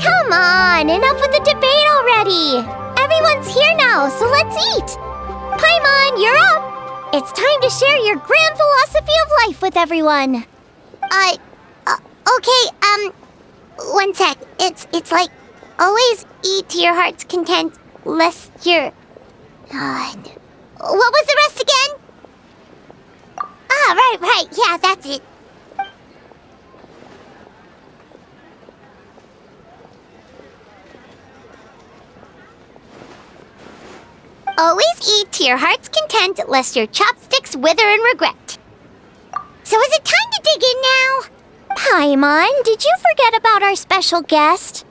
Come on, enough with the debate already! It's here now, so let's eat! Paimon, you're up! It's time to share your grand philosophy of life with everyone. Okay, one sec. It's like, always eat to your heart's content, lest you're... what was the rest again? Ah, right, yeah, that's it. Always eat to your heart's content, lest your chopsticks wither in regret. So is it time to dig in now? Paimon, did you forget about our special guest?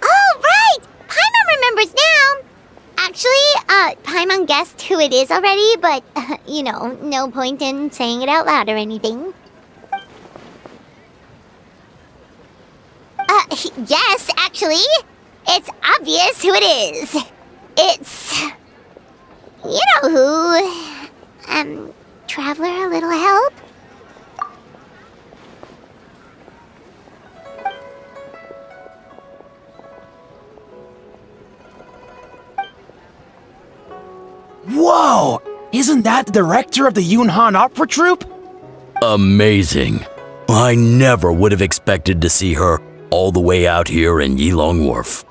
Oh, right! Paimon remembers now! Actually, Paimon guessed who it is already, but, no point in saying it out loud or anything. Yes, actually. It's obvious who it is. It's... you know who. Traveler, a little help? Whoa! Isn't that the director of the Yunhan Opera Troupe? Amazing. I never would have expected to see her all the way out here in Yilong Wharf.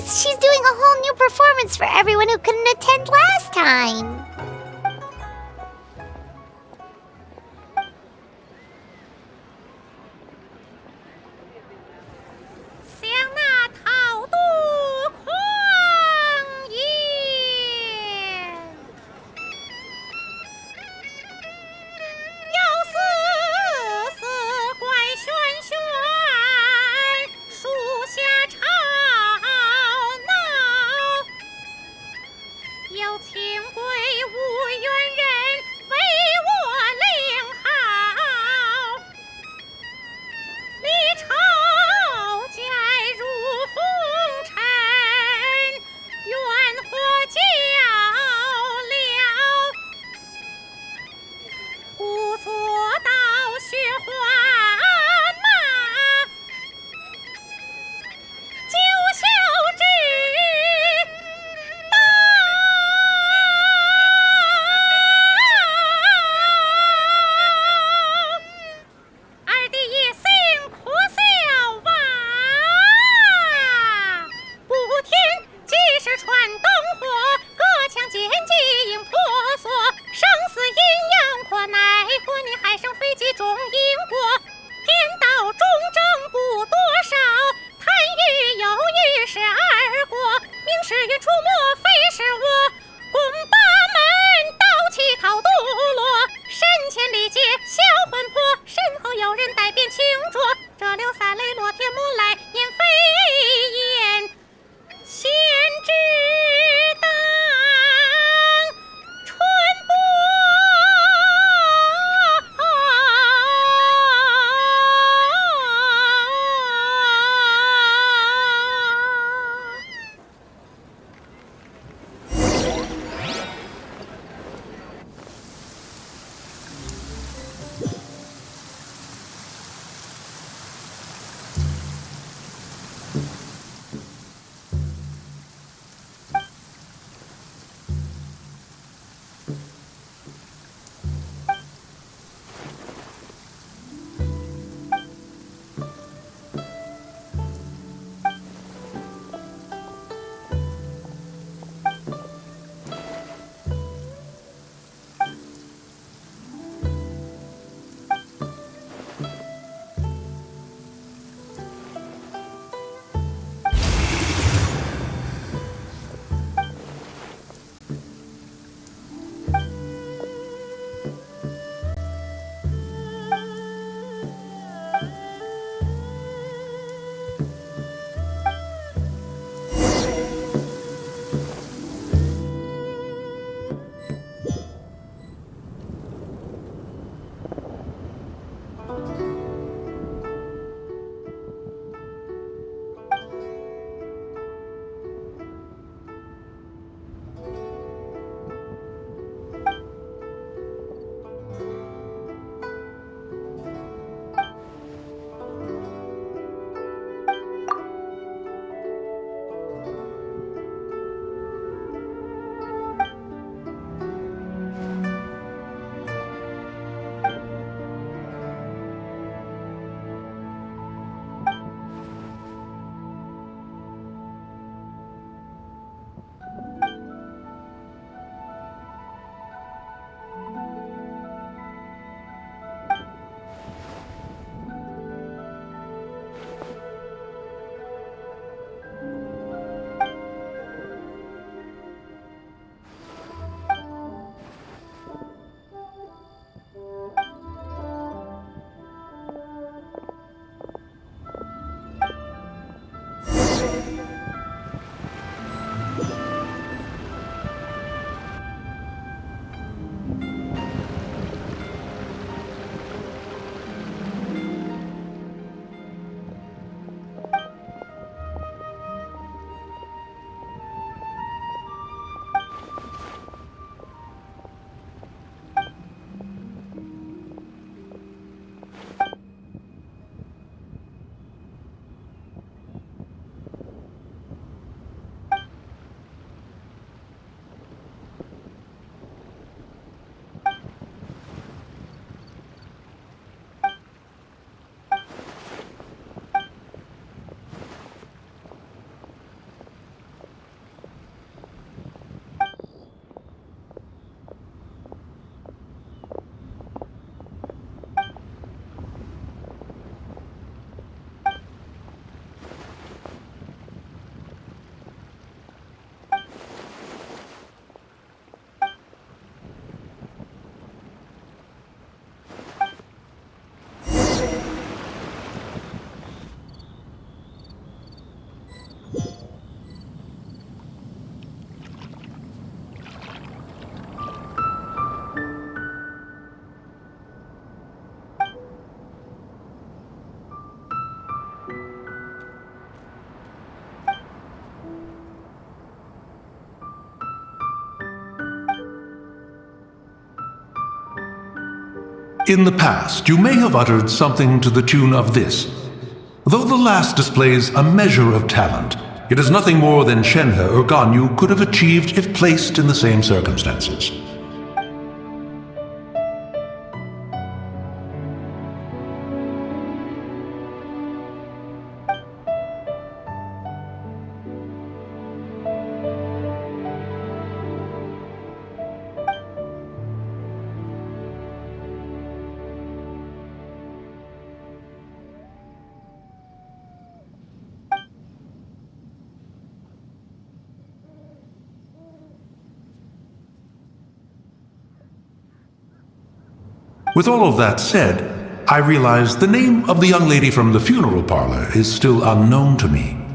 She's doing a whole new performance for everyone who couldn't attend last time. In the past, you may have uttered something to the tune of this. Though the last displays a measure of talent, it is nothing more than Shenhe or Ganyu could have achieved if placed in the same circumstances. With all of that said, I realize the name of the young lady from the funeral parlor is still unknown to me.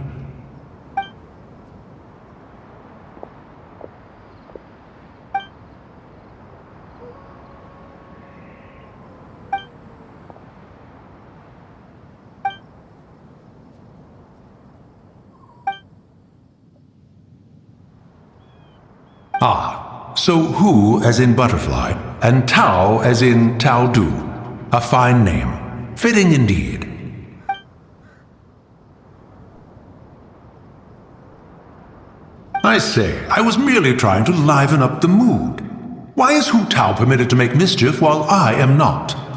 So Hu as in butterfly, and Tao as in Tao Du. A fine name. Fitting indeed. I say, I was merely trying to liven up the mood. Why is Hu Tao permitted to make mischief while I am not?